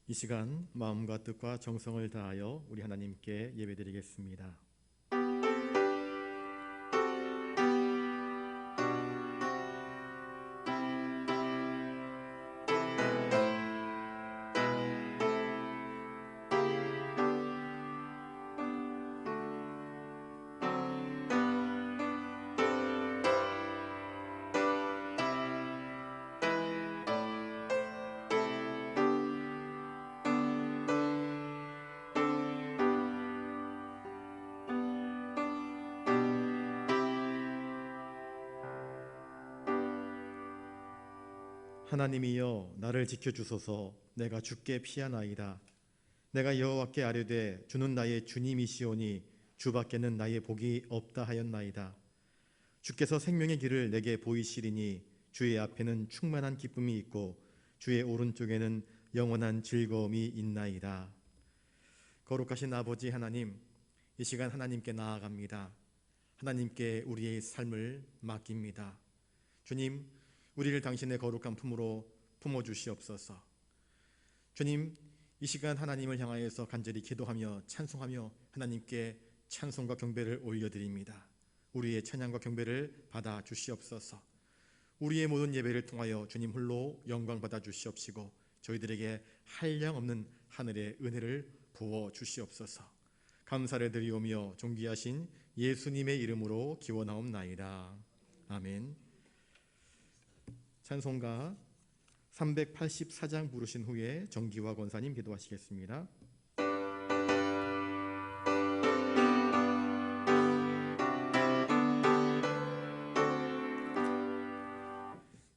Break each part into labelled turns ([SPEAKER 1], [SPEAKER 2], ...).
[SPEAKER 1] 이 시간 마음과 뜻과 정성을 다하여 우리 하나님께 예배드리겠습니다. 하나님이여 나를 지켜주소서. 내가 주께 피하나이다. 내가 여호와께 아뢰되 주는 나의 주님이시오니 주밖에는 나의 복이 없다 하였나이다. 주께서 생명의 길을 내게 보이시리니 주의 앞에는 충만한 기쁨이 있고 주의 오른쪽에는 영원한 즐거움이 있나이다. 거룩하신 아버지 하나님, 이 시간 하나님께 나아갑니다. 하나님께 우리의 삶을 맡깁니다. 주님, 우리를 당신의 거룩한 품으로 품어주시옵소서. 주님, 이 시간 하나님을 향하여서 간절히 기도하며 찬송하며 하나님께 찬송과 경배를 올려드립니다. 우리의 찬양과 경배를 받아 주시옵소서. 우리의 모든 예배를 통하여 주님 홀로 영광 받아 주시옵시고 저희들에게 한량없는 하늘의 은혜를 부어 주시옵소서. 감사를 드리오며 존귀하신 예수님의 이름으로 기원하옵나이다. 아멘. 찬송가 384장 부르신 후에 정기화 권사님 기도하시겠습니다.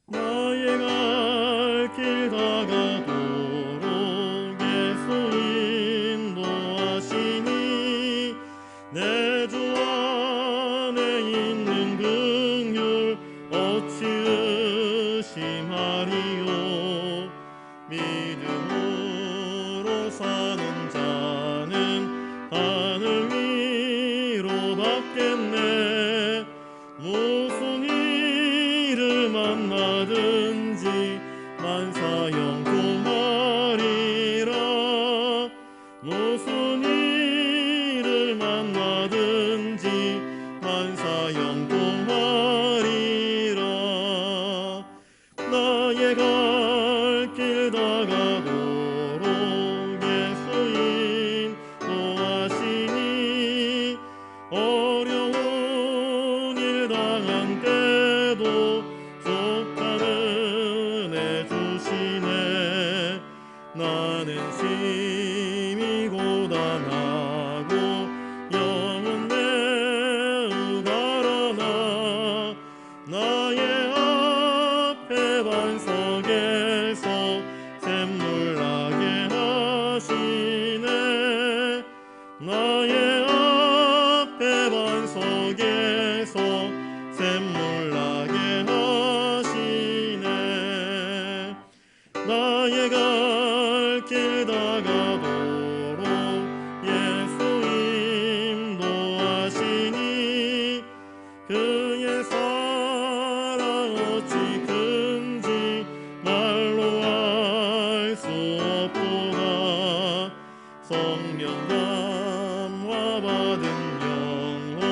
[SPEAKER 2] 나의 갈 길 다가도록 예수 인도하시니 내 주 안에 있는 긍휼 어찌 의심하리요. 믿음으로 사는 자는 하늘 위로 받겠네. 무슨 일을 만나든지 만사형통하리라. 무슨 일을 만나든지 만사형통하리라. 나의 갈 길 다가도록 예수 인도하시니 어려운 일 당한 때도 족한 은혜 주시네. 나는 심히 고단하고 영은 매우 가라나 나의 앞에 반석에서 샘물 나게 하시네. 나의 앞에 반석에서 샘물 나게 하시네. 나의 갈 길 다가도록 예수 인도하시니 그의 사랑 어찌 큰지 말로 알 수 없도다. 성령 감화 받은 영혼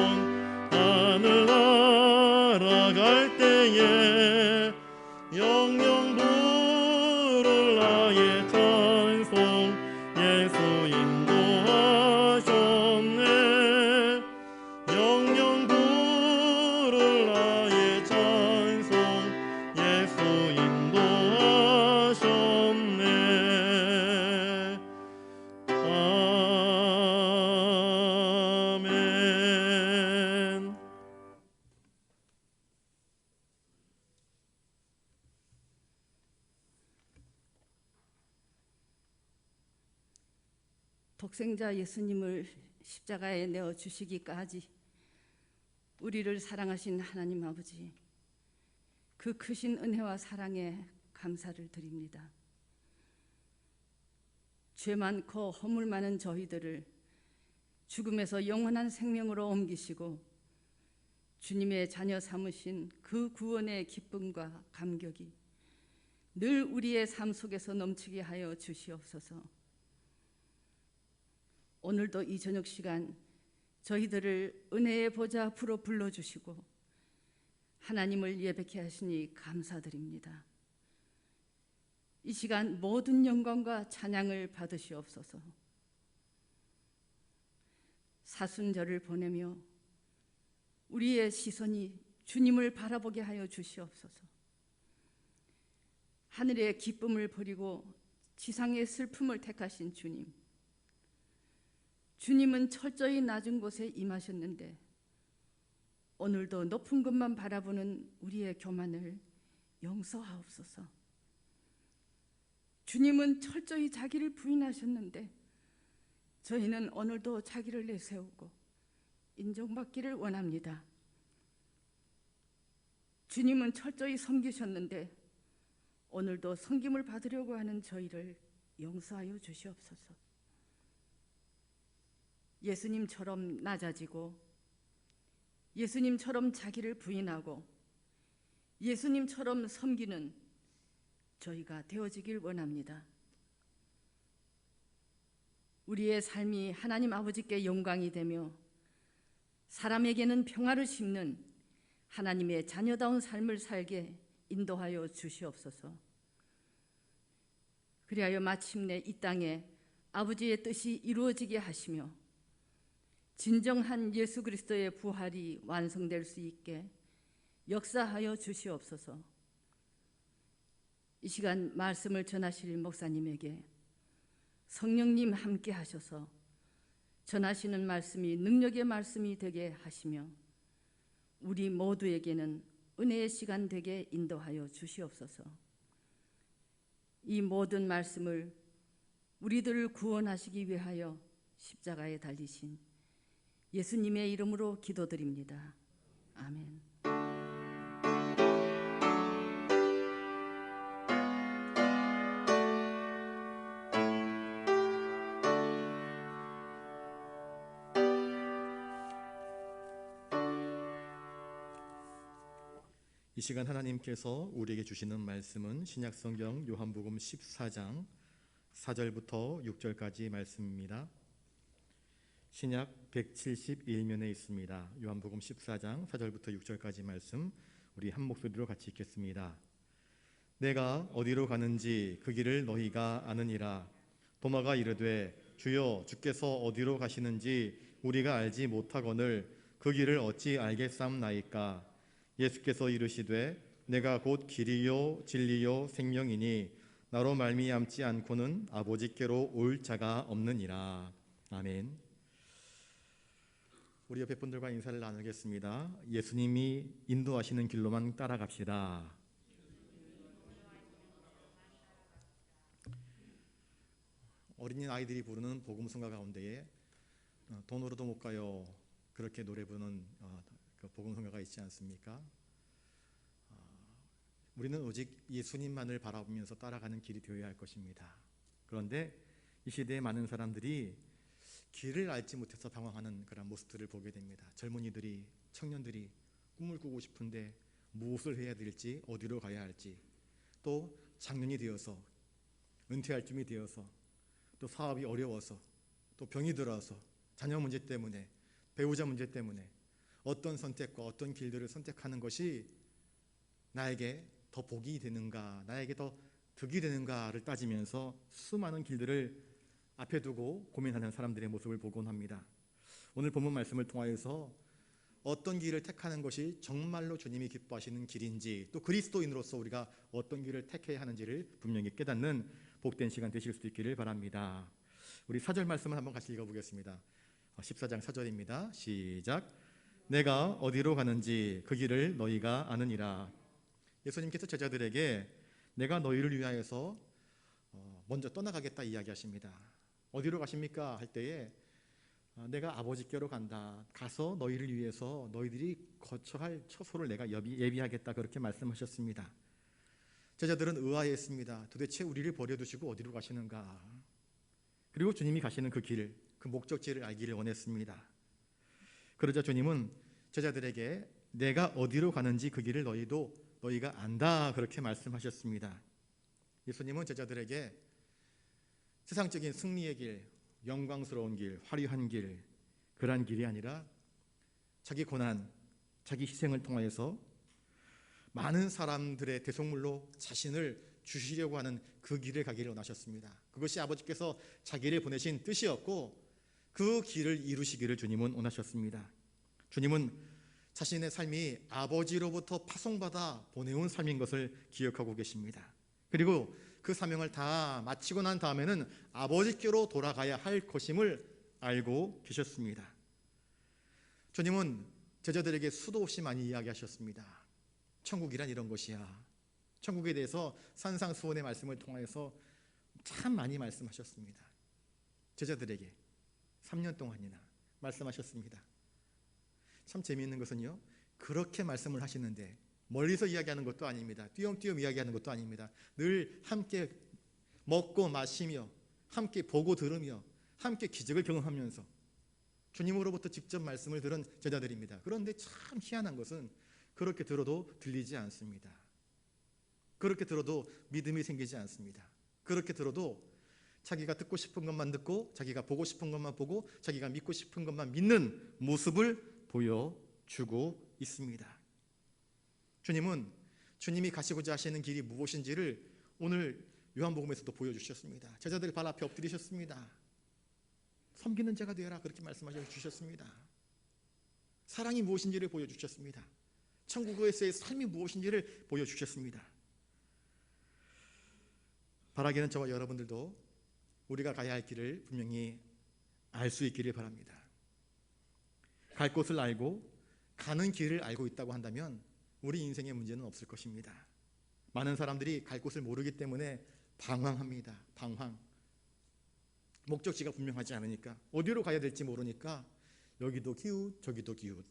[SPEAKER 2] 하늘 날아갈 때에 영영 부를 나의 찬송 예수 인도하셨네. 영영 부를 나의 찬송 예수 인도하셨네. 아멘.
[SPEAKER 3] 독생자 예수님을 십자가에 내어 주시기까지 우리를 사랑하신 하나님 아버지, 그 크신 은혜와 사랑에 감사를 드립니다. 죄 많고 허물 많은 저희들을 죽음에서 영원한 생명으로 옮기시고 주님의 자녀 삼으신 그 구원의 기쁨과 감격이 늘 우리의 삶 속에서 넘치게 하여 주시옵소서. 오늘도 이 저녁 시간 저희들을 은혜의 보좌 앞으로 불러주시고 하나님을 예배케 하시니 감사드립니다. 이 시간 모든 영광과 찬양을 받으시옵소서. 사순절을 보내며 우리의 시선이 주님을 바라보게 하여 주시옵소서. 하늘의 기쁨을 버리고 지상의 슬픔을 택하신 주님, 주님은 철저히 낮은 곳에 임하셨는데 오늘도 높은 것만 바라보는 우리의 교만을 용서하옵소서. 주님은 철저히 자기를 부인하셨는데 저희는 오늘도 자기를 내세우고 인정받기를 원합니다. 주님은 철저히 섬기셨는데 오늘도 섬김을 받으려고 하는 저희를 용서하여 주시옵소서. 예수님처럼 낮아지고 예수님처럼 자기를 부인하고 예수님처럼 섬기는 저희가 되어지길 원합니다. 우리의 삶이 하나님 아버지께 영광이 되며 사람에게는 평화를 심는 하나님의 자녀다운 삶을 살게 인도하여 주시옵소서. 그리하여 마침내 이 땅에 아버지의 뜻이 이루어지게 하시며 진정한 예수 그리스도의 부활이 완성될 수 있게 역사하여 주시옵소서. 이 시간 말씀을 전하실 목사님에게 성령님 함께 하셔서 전하시는 말씀이 능력의 말씀이 되게 하시며 우리 모두에게는 은혜의 시간 되게 인도하여 주시옵소서. 이 모든 말씀을 우리들을 구원하시기 위하여 십자가에 달리신 예수님의 이름으로 기도드립니다. 아멘.
[SPEAKER 1] 이 시간 하나님께서 우리에게 주시는 말씀은 신약성경 요한복음 14장 4절부터 6절까지 말씀입니다. 신약 171면에 있습니다. 요한복음 14장 4절부터 6절까지 말씀 우리 한 목소리로 같이 읽겠습니다. 내가 어디로 가는지 그 길을 너희가 아느니라. 도마가 이르되 주여 주께서 어디로 가시는지 우리가 알지 못하거늘 그 길을 어찌 알겠사옵나이까. 예수께서 이르시되 내가 곧 길이요 진리요 생명이니 나로 말미암지 않고는 아버지께로 올 자가 없느니라. 아멘. 우리 옆에 분들과 인사를 나누겠습니다. 예수님이 인도하시는 길로만 따라갑시다. 어린이 아이들이 부르는 복음성가 가운데에 돈으로도 못 가요 그렇게 노래 부르는 그 복음성가가 있지 않습니까? 우리는 오직 예수님만을 바라보면서 따라가는 길이 되어야 할 것입니다. 그런데 이 시대에 많은 사람들이 길을 알지 못해서 방황하는 그런 모습들을 보게 됩니다. 젊은이들이, 청년들이 꿈을 꾸고 싶은데 무엇을 해야 될지, 어디로 가야 할지, 또 장년이 되어서 은퇴할 쯤이 되어서 또 사업이 어려워서 또 병이 들어서 자녀 문제 때문에 배우자 문제 때문에 어떤 선택과 어떤 길들을 선택하는 것이 나에게 더 복이 되는가, 나에게 더 득이 되는가를 따지면서 수많은 길들을 앞에 두고 고민하는 사람들의 모습을 보곤 합니다. 오늘 본문 말씀을 통하여서 어떤 길을 택하는 것이 정말로 주님이 기뻐하시는 길인지, 또 그리스도인으로서 우리가 어떤 길을 택해야 하는지를 분명히 깨닫는 복된 시간 되실 수 있기를 바랍니다. 우리 4절 말씀을 한번 같이 읽어보겠습니다. 14장 4절입니다. 시작. 내가 어디로 가는지 그 길을 너희가 아느니라. 예수님께서 제자들에게 내가 너희를 위하여서 먼저 떠나가겠다 이야기하십니다. 어디로 가십니까? 할 때에 내가 아버지께로 간다. 가서 너희를 위해서 너희들이 거쳐야 할 처소를 내가 예비하겠다. 그렇게 말씀하셨습니다. 제자들은 의아해했습니다. 도대체 우리를 버려두시고 어디로 가시는가? 그리고 주님이 가시는 그 길, 그 목적지를 알기를 원했습니다. 그러자 주님은 제자들에게 내가 어디로 가는지 그 길을 너희가 안다. 그렇게 말씀하셨습니다. 예수님은 제자들에게 세상적인 승리의 길, 영광스러운 길, 화려한 길, 그러한 길이 아니라 자기 고난, 자기 희생을 통하여서 많은 사람들의 대속물로 자신을 주시려고 하는 그 길을 가기를 원하셨습니다. 그것이 아버지께서 자기를 보내신 뜻이었고 그 길을 이루시기를 주님은 원하셨습니다. 주님은 자신의 삶이 아버지로부터 파송받아 보내온 삶인 것을 기억하고 계십니다. 그리고 그 사명을 다 마치고 난 다음에는 아버지께로 돌아가야 할 것임을 알고 계셨습니다. 주님은 제자들에게 수도 없이 많이 이야기하셨습니다. 천국이란 이런 것이야. 천국에 대해서 산상수훈의 말씀을 통해서 참 많이 말씀하셨습니다. 제자들에게 3년 동안이나 말씀하셨습니다. 참 재미있는 것은요, 그렇게 말씀을 하시는데 멀리서 이야기하는 것도 아닙니다. 띄엄띄엄 이야기하는 것도 아닙니다. 늘 함께 먹고 마시며 함께 보고 들으며 함께 기적을 경험하면서 주님으로부터 직접 말씀을 들은 제자들입니다. 그런데 참 희한한 것은 그렇게 들어도 들리지 않습니다. 그렇게 들어도 믿음이 생기지 않습니다. 그렇게 들어도 자기가 듣고 싶은 것만 듣고 자기가 보고 싶은 것만 보고 자기가 믿고 싶은 것만 믿는 모습을 보여주고 있습니다. 주님은 주님이 가시고자 하시는 길이 무엇인지를 오늘 요한복음에서도 보여주셨습니다. 제자들 발 앞에 엎드리셨습니다. 섬기는 자가 되어라 그렇게 말씀하셔 주셨습니다. 사랑이 무엇인지를 보여주셨습니다. 천국에서의 삶이 무엇인지를 보여주셨습니다. 바라기는 저와 여러분들도 우리가 가야 할 길을 분명히 알 수 있기를 바랍니다. 갈 곳을 알고 가는 길을 알고 있다고 한다면 우리 인생의 문제는 없을 것입니다. 많은 사람들이 갈 곳을 모르기 때문에 방황합니다. 방황. 목적지가 분명하지 않으니까 어디로 가야 될지 모르니까 여기도 기웃 저기도 기웃.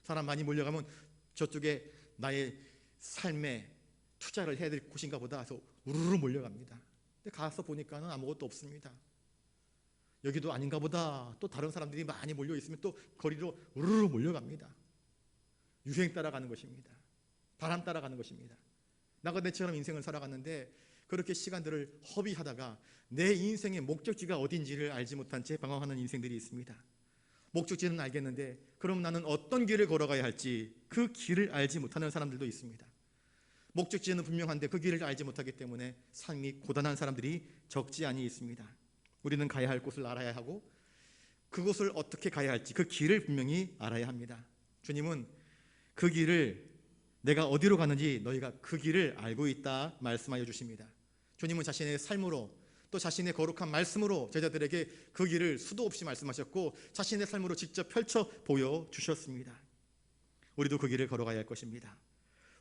[SPEAKER 1] 사람 많이 몰려가면 저쪽에 나의 삶에 투자를 해야 될 곳인가 보다 해서 우르르 몰려갑니다. 근데 가서 보니까는 아무것도 없습니다. 여기도 아닌가 보다. 또 다른 사람들이 많이 몰려 있으면 또 거리로 우르르 몰려갑니다. 유행 따라가는 것입니다. 바람 따라가는 것입니다. 나가 내처럼 인생을 살아갔는데 그렇게 시간들을 허비하다가 내 인생의 목적지가 어딘지를 알지 못한 채 방황하는 인생들이 있습니다. 목적지는 알겠는데 그럼 나는 어떤 길을 걸어가야 할지 그 길을 알지 못하는 사람들도 있습니다. 목적지는 분명한데 그 길을 알지 못하기 때문에 삶이 고단한 사람들이 적지 않이 있습니다. 우리는 가야 할 곳을 알아야 하고 그곳을 어떻게 가야 할지 그 길을 분명히 알아야 합니다. 주님은 그 길을 내가 어디로 가는지 너희가 그 길을 알고 있다 말씀하여 주십니다. 주님은 자신의 삶으로 또 자신의 거룩한 말씀으로 제자들에게 그 길을 수도 없이 말씀하셨고 자신의 삶으로 직접 펼쳐 보여주셨습니다. 우리도 그 길을 걸어가야 할 것입니다.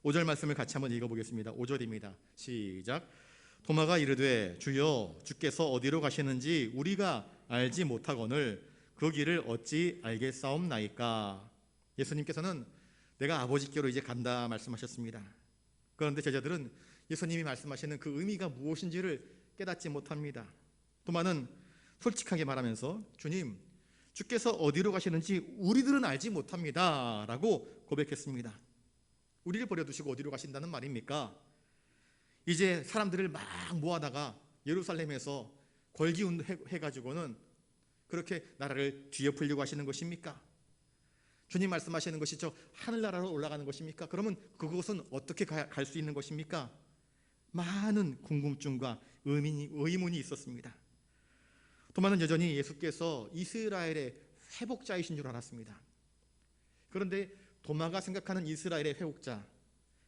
[SPEAKER 1] 5절 말씀을 같이 한번 읽어보겠습니다. 5절입니다. 시작. 도마가 이르되 주여 주께서 어디로 가시는지 우리가 알지 못하거늘 그 길을 어찌 알겠사옵나이까. 예수님께서는 내가 아버지께로 이제 간다 말씀하셨습니다. 그런데 제자들은 예수님이 말씀하시는 그 의미가 무엇인지를 깨닫지 못합니다. 도마는 솔직하게 말하면서 주님, 주께서 어디로 가시는지 우리들은 알지 못합니다 라고 고백했습니다. 우리를 버려두시고 어디로 가신다는 말입니까? 이제 사람들을 막 모아다가 예루살렘에서 걸기운해가지고는 그렇게 나라를 뒤엎으려고 하시는 것입니까? 주님 말씀하시는 것이 저 하늘나라로 올라가는 것입니까? 그러면 그곳은 어떻게 갈 수 있는 것입니까? 많은 궁금증과 의문이 있었습니다. 도마는 여전히 예수께서 이스라엘의 회복자이신 줄 알았습니다. 그런데 도마가 생각하는 이스라엘의 회복자,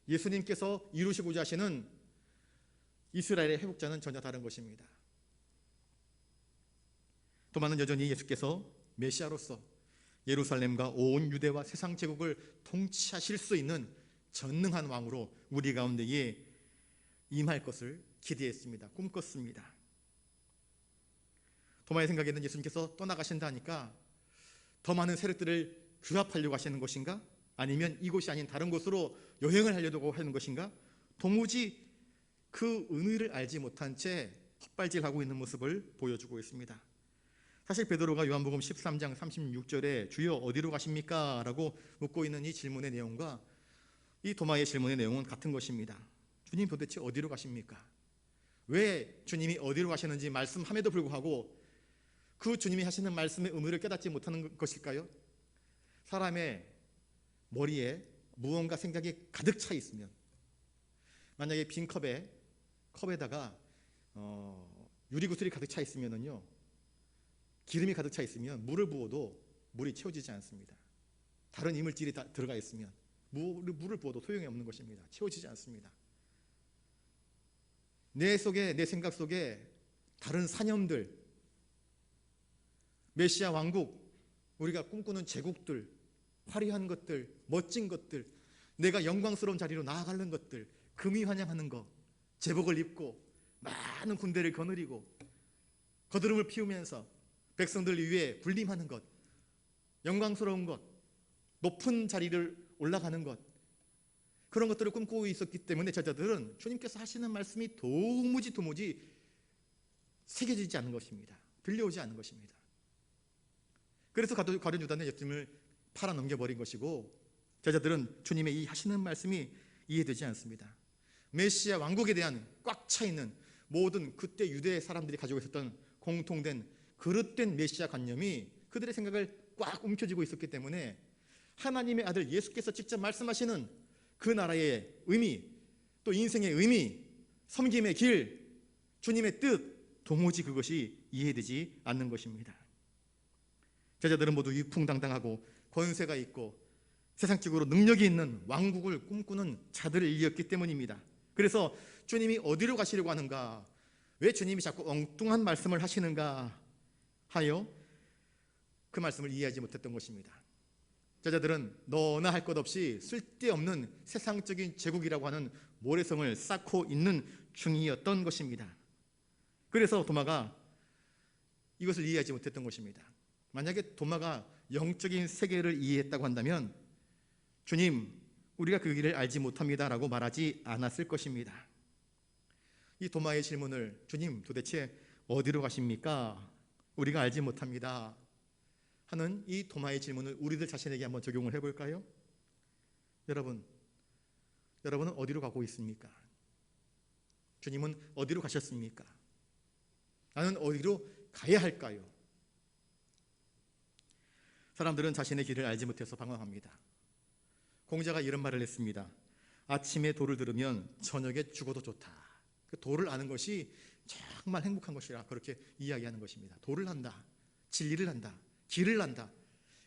[SPEAKER 1] 예수님께서 이루시고자 하시는 이스라엘의 회복자는 전혀 다른 것입니다. 도마는 여전히 예수께서 메시아로서 예루살렘과 온 유대와 세상 제국을 통치하실 수 있는 전능한 왕으로 우리 가운데에 임할 것을 기대했습니다. 꿈꿨습니다. 도마의 생각에는 예수님께서 떠나가신다니까 더 많은 세력들을 규합하려고 하시는 것인가? 아니면 이곳이 아닌 다른 곳으로 여행을 하려고 하는 것인가? 도무지 그 의미를 알지 못한 채 헛발질하고 있는 모습을 보여주고 있습니다. 사실 베드로가 요한복음 13장 36절에 주여 어디로 가십니까? 라고 묻고 있는 이 질문의 내용과 이 도마의 질문의 내용은 같은 것입니다. 주님 도대체 어디로 가십니까? 왜 주님이 어디로 가시는지 말씀함에도 불구하고 그 주님이 하시는 말씀의 의미를 깨닫지 못하는 것일까요? 사람의 머리에 무언가 생각이 가득 차 있으면, 만약에 빈 컵에다가 유리구슬이 가득 차 있으면은요, 기름이 가득 차 있으면 물을 부어도 물이 채워지지 않습니다. 다른 이물질이 다 들어가 있으면 물을 부어도 소용이 없는 것입니다. 채워지지 않습니다. 내 생각 속에 다른 사념들, 메시아 왕국, 우리가 꿈꾸는 제국들, 화려한 것들, 멋진 것들, 내가 영광스러운 자리로 나아가는 것들, 금이 환영하는 것, 제복을 입고 많은 군대를 거느리고 거드름을 피우면서 백성들 위해 군림하는 것, 영광스러운 것, 높은 자리를 올라가는 것, 그런 것들을 꿈꾸고 있었기 때문에 제자들은 주님께서 하시는 말씀이 도무지 새겨지지 않는 것입니다. 들려오지 않는 것입니다. 그래서 가룟 유다는 예수님을 팔아 넘겨버린 것이고, 제자들은 주님의 이 하시는 말씀이 이해되지 않습니다. 메시아 왕국에 대한 꽉 차 있는 모든 그때 유대 사람들이 가지고 있었던 공통된 그릇된 메시아 관념이 그들의 생각을 꽉 움켜쥐고 있었기 때문에 하나님의 아들 예수께서 직접 말씀하시는 그 나라의 의미, 또 인생의 의미, 섬김의 길, 주님의 뜻, 도무지 그것이 이해되지 않는 것입니다. 제자들은 모두 위풍당당하고 권세가 있고 세상적으로 능력이 있는 왕국을 꿈꾸는 자들이었기 때문입니다. 그래서 주님이 어디로 가시려고 하는가, 왜 주님이 자꾸 엉뚱한 말씀을 하시는가 하여 그 말씀을 이해하지 못했던 것입니다. 제자들은 너나 할 것 없이 쓸데없는 세상적인 제국이라고 하는 모래성을 쌓고 있는 중이었던 것입니다. 그래서 도마가 이것을 이해하지 못했던 것입니다. 만약에 도마가 영적인 세계를 이해했다고 한다면 주님, 우리가 그 길을 알지 못합니다라고 말하지 않았을 것입니다. 이 도마의 질문을, 주님 도대체 어디로 가십니까? 우리가 알지 못합니다 하는 이 도마의 질문을 우리들 자신에게 한번 적용을 해볼까요? 여러분은 어디로 가고 있습니까? 주님은 어디로 가셨습니까? 나는 어디로 가야 할까요? 사람들은 자신의 길을 알지 못해서 방황합니다. 공자가 이런 말을 했습니다. 아침에 도를 들으면 저녁에 죽어도 좋다. 그 도를 아는 것이 정말 행복한 것이라 그렇게 이야기하는 것입니다. 도를 안다, 진리를 안다, 길을 안다,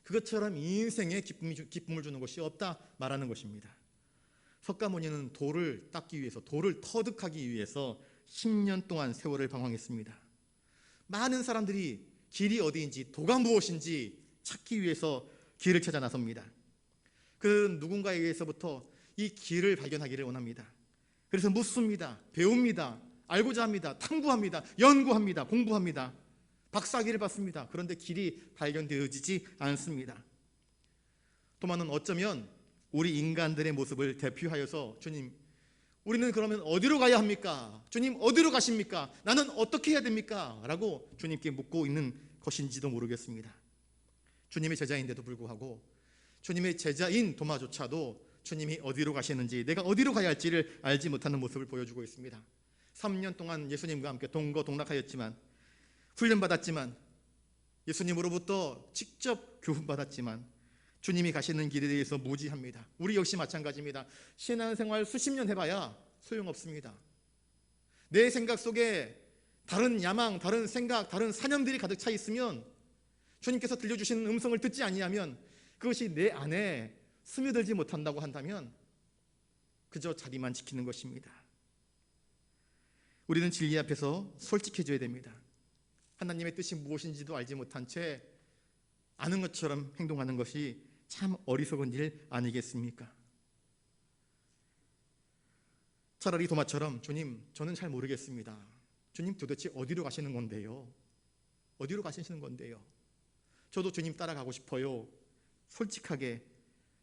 [SPEAKER 1] 그것처럼 인생에 기쁨을 주는 것이 없다 말하는 것입니다. 석가모니는 도를 닦기 위해서, 도를 터득하기 위해서 10년 동안 세월을 방황했습니다. 많은 사람들이 길이 어디인지, 도가 무엇인지 찾기 위해서 길을 찾아 나섭니다. 그 누군가에게서부터 이 길을 발견하기를 원합니다. 그래서 묻습니다, 배웁니다, 알고자 합니다, 탐구합니다, 연구합니다, 공부합니다, 박사학위를 받습니다. 그런데 길이 발견되어지지 않습니다. 도마는 어쩌면 우리 인간들의 모습을 대표하여서 주님, 우리는 그러면 어디로 가야 합니까? 주님 어디로 가십니까? 나는 어떻게 해야 됩니까? 라고 주님께 묻고 있는 것인지도 모르겠습니다. 주님의 제자인데도 불구하고 주님의 제자인 도마조차도 주님이 어디로 가시는지, 내가 어디로 가야 할지를 알지 못하는 모습을 보여주고 있습니다. 3년 동안 예수님과 함께 동거동락하였지만, 훈련받았지만, 예수님으로부터 직접 교훈받았지만 주님이 가시는 길에 대해서 무지합니다. 우리 역시 마찬가지입니다. 신앙생활 수십 년 해봐야 소용없습니다. 내 생각 속에 다른 야망, 다른 생각, 다른 사념들이 가득 차 있으면, 주님께서 들려주시는 음성을 듣지 아니하면, 그것이 내 안에 스며들지 못한다고 한다면 그저 자리만 지키는 것입니다. 우리는 진리 앞에서 솔직해져야 됩니다. 하나님의 뜻이 무엇인지도 알지 못한 채 아는 것처럼 행동하는 것이 참 어리석은 일 아니겠습니까? 차라리 도마처럼, 주님 저는 잘 모르겠습니다. 주님 도대체 어디로 가시는 건데요? 어디로 가시는 건데요? 저도 주님 따라가고 싶어요. 솔직하게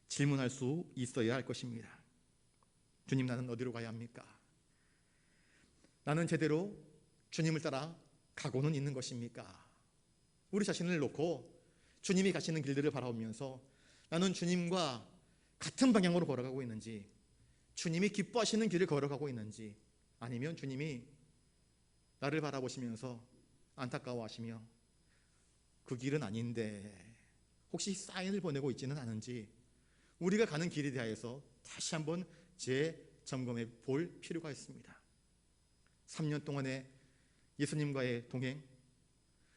[SPEAKER 1] 질문할 수 있어야 할 것입니다. 주님, 나는 어디로 가야 합니까? 나는 제대로 주님을 따라 가고는 있는 것입니까? 우리 자신을 놓고 주님이 가시는 길들을 바라보면서 나는 주님과 같은 방향으로 걸어가고 있는지, 주님이 기뻐하시는 길을 걸어가고 있는지, 아니면 주님이 나를 바라보시면서 안타까워하시며 그 길은 아닌데 혹시 사인을 보내고 있지는 않은지 우리가 가는 길에 대하여서 다시 한번 재점검해 볼 필요가 있습니다. 3년 동안의 예수님과의 동행,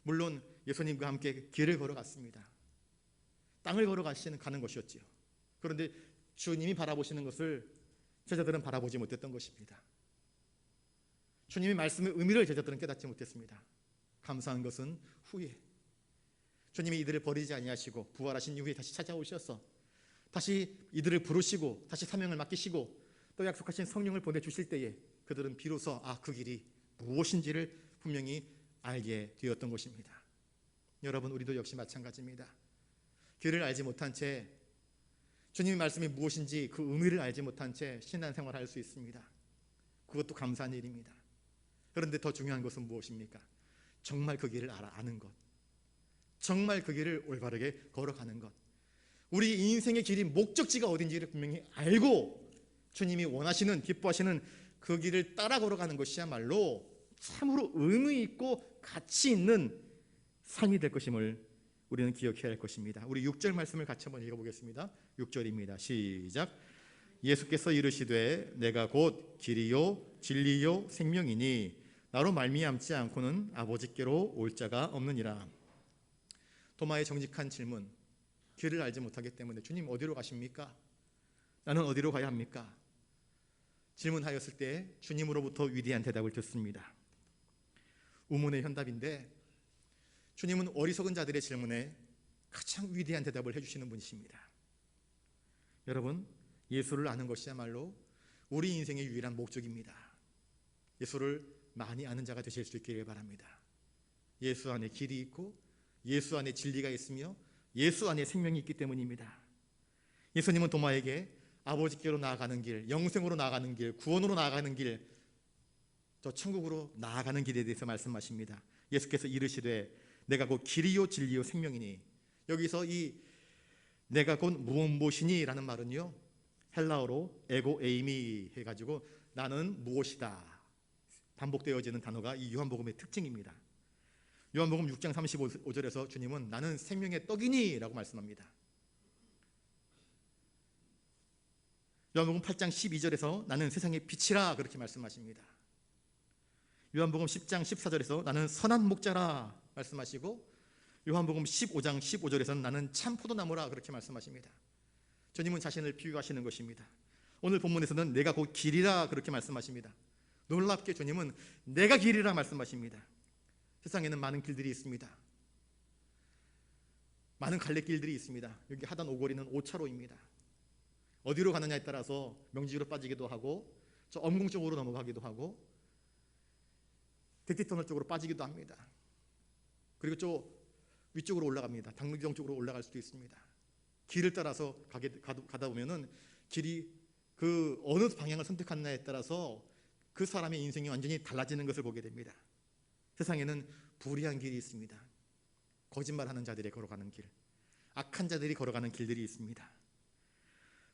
[SPEAKER 1] 물론 예수님과 함께 길을 걸어갔습니다. 땅을 가는 것이었지요. 그런데 주님이 바라보시는 것을 제자들은 바라보지 못했던 것입니다. 주님의 말씀의 의미를 제자들은 깨닫지 못했습니다. 감사한 것은 후에 주님이 이들을 버리지 아니하시고 부활하신 이후에 다시 찾아오셔서 다시 이들을 부르시고 다시 사명을 맡기시고 또 약속하신 성령을 보내주실 때에 그들은 비로소 그 길이 무엇인지를 분명히 알게 되었던 것입니다. 여러분, 우리도 역시 마찬가지입니다. 길을 알지 못한 채 주님의 말씀이 무엇인지 그 의미를 알지 못한 채 신앙생활을 할 수 있습니다. 그것도 감사한 일입니다. 그런데 더 중요한 것은 무엇입니까? 정말 그 길을 아는 것, 정말 그 길을 올바르게 걸어가는 것, 우리 인생의 길이 목적지가 어딘지를 분명히 알고 주님이 원하시는, 기뻐하시는 그 길을 따라 걸어가는 것이야말로 참으로 의미 있고 가치 있는 삶이 될 것임을 우리는 기억해야 할 것입니다. 우리 6절 말씀을 같이 한번 읽어보겠습니다. 6절입니다. 시작. 예수께서 이르시되 내가 곧 길이요 진리요 생명이니 나로 말미암지 않고는 아버지께로 올 자가 없느니라. 도마의 정직한 질문, 길을 알지 못하기 때문에 주님 어디로 가십니까? 나는 어디로 가야 합니까? 질문하였을 때 주님으로부터 위대한 대답을 듣습니다. 우문의 현답인데 주님은 어리석은 자들의 질문에 가장 위대한 대답을 해주시는 분이십니다. 여러분, 예수를 아는 것이야말로 우리 인생의 유일한 목적입니다. 예수를 많이 아는 자가 되실 수 있기를 바랍니다. 예수 안에 길이 있고 예수 안에 진리가 있으며 예수 안에 생명이 있기 때문입니다. 예수님은 도마에게 아버지께로 나아가는 길, 영생으로 나아가는 길, 구원으로 나아가는 길, 저 천국으로 나아가는 길에 대해서 말씀하십니다. 예수께서 이르시되 내가 곧 길이요 진리요 생명이니, 여기서 이 내가 곧 무엇이니 라는 말은요, 헬라어로 에고 에이미 해가지고 나는 무엇이다 반복되어지는 단어가 이 요한복음의 특징입니다. 요한복음 6장 35절에서 주님은 나는 생명의 떡이니 라고 말씀합니다. 요한복음 8장 12절에서 나는 세상의 빛이라 그렇게 말씀하십니다. 요한복음 10장 14절에서 나는 선한 목자라 말씀하시고, 요한복음 15장 15절에서는 나는 참 포도나무라 그렇게 말씀하십니다. 주님은 자신을 비유하시는 것입니다. 오늘 본문에서는 내가 곧 길이라 그렇게 말씀하십니다. 놀랍게 주님은 내가 길이라 말씀하십니다. 세상에는 많은 길들이 있습니다. 많은 갈래길들이 있습니다. 여기 하단 오거리는 5차로입니다. 어디로 가느냐에 따라서 명지로 빠지기도 하고 저 엄궁 쪽으로 넘어가기도 하고 대티터널 쪽으로 빠지기도 합니다. 그리고 저 위쪽으로 올라갑니다. 당릉정 쪽으로 올라갈 수도 있습니다. 길을 따라서 가다 보면은 길이 그 어느 방향을 선택하느냐에 따라서 그 사람의 인생이 완전히 달라지는 것을 보게 됩니다. 세상에는 불의한 길이 있습니다. 거짓말하는 자들이 걸어가는 길, 악한 자들이 걸어가는 길들이 있습니다.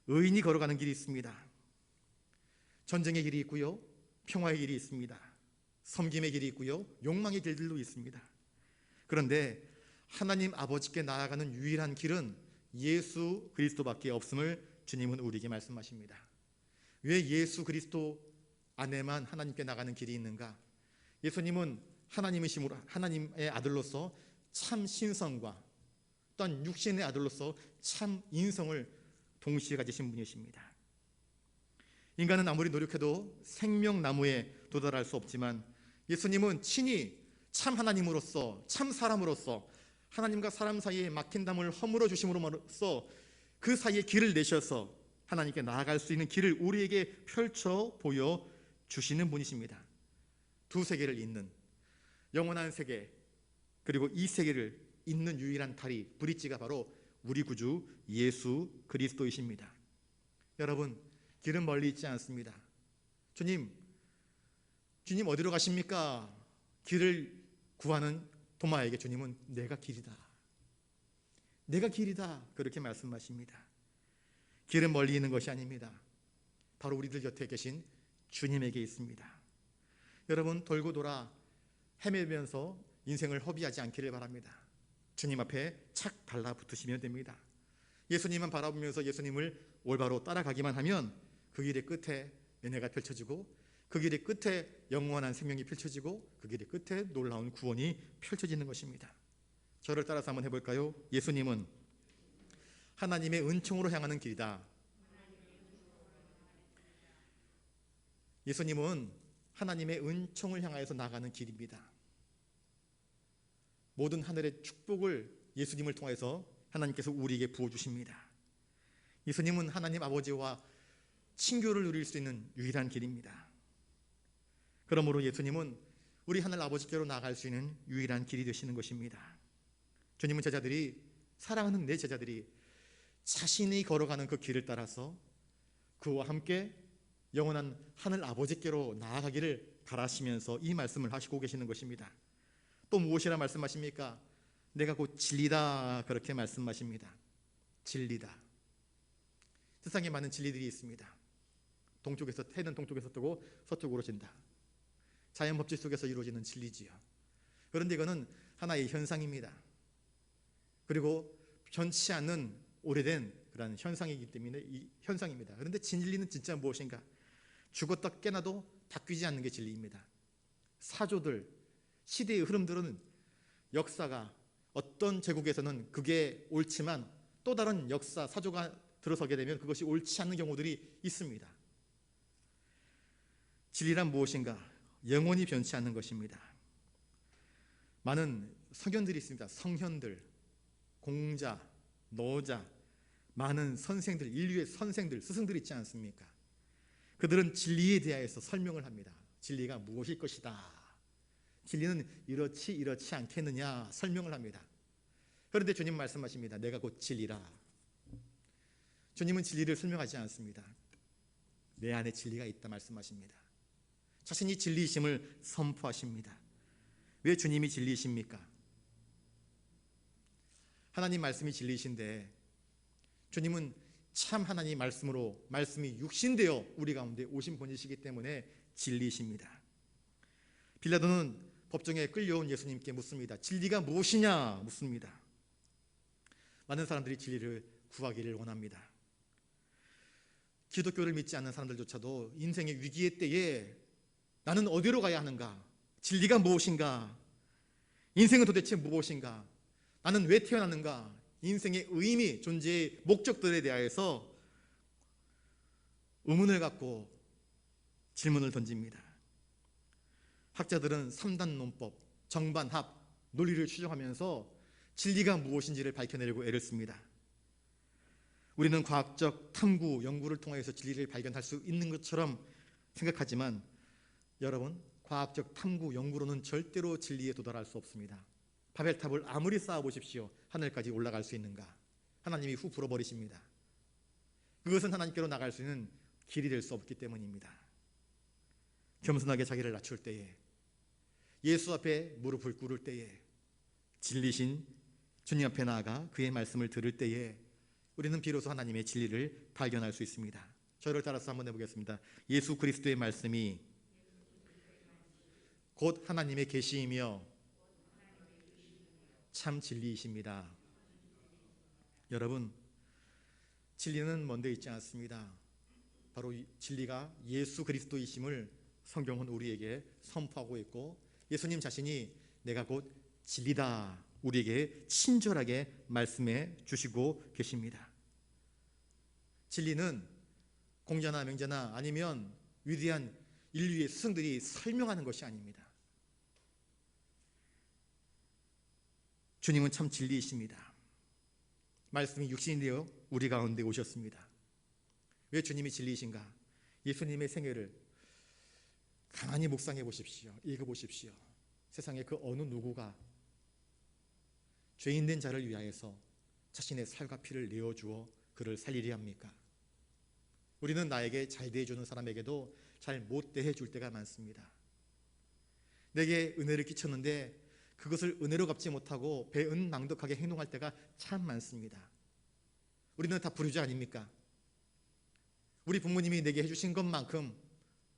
[SPEAKER 1] 의인이 걸어가는 길이 있습니다. 전쟁의 길이 있고요, 평화의 길이 있습니다. 섬김의 길이 있고요, 욕망의 길들도 있습니다. 그런데 하나님 아버지께 나아가는 유일한 길은 예수 그리스도밖에 없음을 주님은 우리에게 말씀하십니다. 왜 예수 그리스도 안에만 하나님께 나가는 길이 있는가? 예수님은 하나님이심으로 하나님의 아들로서 참 신성과 또한 육신의 아들로서 참 인성을 동시에 가지신 분이십니다. 인간은 아무리 노력해도 생명나무에 도달할 수 없지만 예수님은 친히 참 하나님으로서 참 사람으로서 하나님과 사람 사이에 막힌 담을 허물어 주심으로써 그 사이에 길을 내셔서 하나님께 나아갈 수 있는 길을 우리에게 펼쳐 보여 주시는 분이십니다. 두 세계를 잇는 영원한 세계, 그리고 이 세계를 잇는 유일한 다리, 브릿지가 바로 우리 구주 예수 그리스도이십니다. 여러분, 길은 멀리 있지 않습니다. 주님 어디로 가십니까? 길을 구하는 도마에게 주님은 내가 길이다, 내가 길이다 그렇게 말씀하십니다. 길은 멀리 있는 것이 아닙니다. 바로 우리들 곁에 계신 주님에게 있습니다. 여러분, 돌고 돌아 헤매면서 인생을 허비하지 않기를 바랍니다. 주님 앞에 착 달라붙으시면 됩니다. 예수님만 바라보면서 예수님을 올바로 따라가기만 하면 그 길의 끝에 은혜가 펼쳐지고, 그 길의 끝에 영원한 생명이 펼쳐지고, 그 길의 끝에 놀라운 구원이 펼쳐지는 것입니다. 저를 따라서 한번 해볼까요? 예수님은 하나님의 은총으로 향하는 길이다. 예수님은 하나님의 은총을 향하여서 나가는 길입니다. 모든 하늘의 축복을 예수님을 통해서 하나님께서 우리에게 부어주십니다. 예수님은 하나님 아버지와 친교를 누릴 수 있는 유일한 길입니다. 그러므로 예수님은 우리 하늘 아버지께로 나아갈 수 있는 유일한 길이 되시는 것입니다. 주님은 제자들이, 사랑하는 내 제자들이 자신이 걸어가는 그 길을 따라서 그와 함께 영원한 하늘 아버지께로 나아가기를 바라시면서 이 말씀을 하시고 계시는 것입니다. 또 무엇이라 말씀하십니까? 내가 곧 진리다, 그렇게 말씀하십니다. 진리다. 세상에 많은 진리들이 있습니다. 동쪽에서, 해는 동쪽에서 뜨고 서쪽으로 진다. 자연 법칙 속에서 이루어지는 진리지요. 그런데 이거는 하나의 현상입니다. 그리고 변치 않는 오래된 그런 현상이기 때문에 이 현상입니다. 그런데 진리는 진짜 무엇인가? 죽었다 깨나도 바뀌지 않는 게 진리입니다. 사조들, 시대의 흐름들은 역사가 어떤 제국에서는 그게 옳지만 또 다른 역사, 사조가 들어서게 되면 그것이 옳지 않는 경우들이 있습니다. 진리란 무엇인가? 영원히 변치 않는 것입니다. 많은 성현들이 있습니다. 성현들, 공자, 노자, 많은 선생들, 인류의 선생들, 스승들이 있지 않습니까? 그들은 진리에 대하여서 설명을 합니다. 진리가 무엇일 것이다. 진리는 이렇지 않겠느냐 설명을 합니다. 그런데 주님 말씀하십니다. 내가 곧 진리라. 주님은 진리를 설명하지 않습니다. 내 안에 진리가 있다 말씀하십니다. 자신이 진리이심을 선포하십니다. 왜 주님이 진리이십니까? 하나님 말씀이 진리이신데 주님은 참 하나님 말씀으로, 말씀이 육신되어 우리 가운데 오신 분이시기 때문에 진리이십니다. 빌라도는 법정에 끌려온 예수님께 묻습니다. 진리가 무엇이냐 묻습니다. 많은 사람들이 진리를 구하기를 원합니다. 기독교를 믿지 않는 사람들조차도 인생의 위기의 때에 나는 어디로 가야 하는가? 진리가 무엇인가? 인생은 도대체 무엇인가? 나는 왜 태어났는가? 인생의 의미, 존재의 목적들에 대하여서 의문을 갖고 질문을 던집니다. 학자들은 3단 논법, 정반, 합, 논리를 추정하면서 진리가 무엇인지를 밝혀내려고 애를 씁니다. 우리는 과학적 탐구, 연구를 통해서 진리를 발견할 수 있는 것처럼 생각하지만 여러분, 과학적 탐구, 연구로는 절대로 진리에 도달할 수 없습니다. 바벨탑을 아무리 쌓아보십시오. 하늘까지 올라갈 수 있는가? 하나님이 후 불어버리십니다. 그것은 하나님께로 나갈 수 있는 길이 될 수 없기 때문입니다. 겸손하게 자기를 낮출 때에, 예수 앞에 무릎을 꿇을 때에, 진리신 주님 앞에 나아가 그의 말씀을 들을 때에 우리는 비로소 하나님의 진리를 발견할 수 있습니다. 저를 따라서 한번 해보겠습니다. 예수 그리스도의 말씀이 곧 하나님의 계시이며 참 진리이십니다. 여러분, 진리는 먼데 있지 않습니다. 바로 진리가 예수 그리스도이심을 성경은 우리에게 선포하고 있고, 예수님 자신이 내가 곧 진리다 우리에게 친절하게 말씀해 주시고 계십니다. 진리는 공자나 명자나 아니면 위대한 인류의 스승들이 설명하는 것이 아닙니다. 주님은 참 진리이십니다. 말씀이 육신이 되어 우리 가운데 오셨습니다. 왜 주님이 진리이신가? 예수님의 생애를 가만히 묵상해 보십시오. 읽어보십시오. 세상에 그 어느 누구가 죄인된 자를 위하여서 자신의 살과 피를 내어주어 그를 살리려 합니까? 우리는 나에게 잘 대해주는 사람에게도 잘 못 대해줄 때가 많습니다. 내게 은혜를 끼쳤는데 그것을 은혜로 갚지 못하고 배은망덕하게 행동할 때가 참 많습니다. 우리는 다 불효자 아닙니까? 우리 부모님이 내게 해주신 것만큼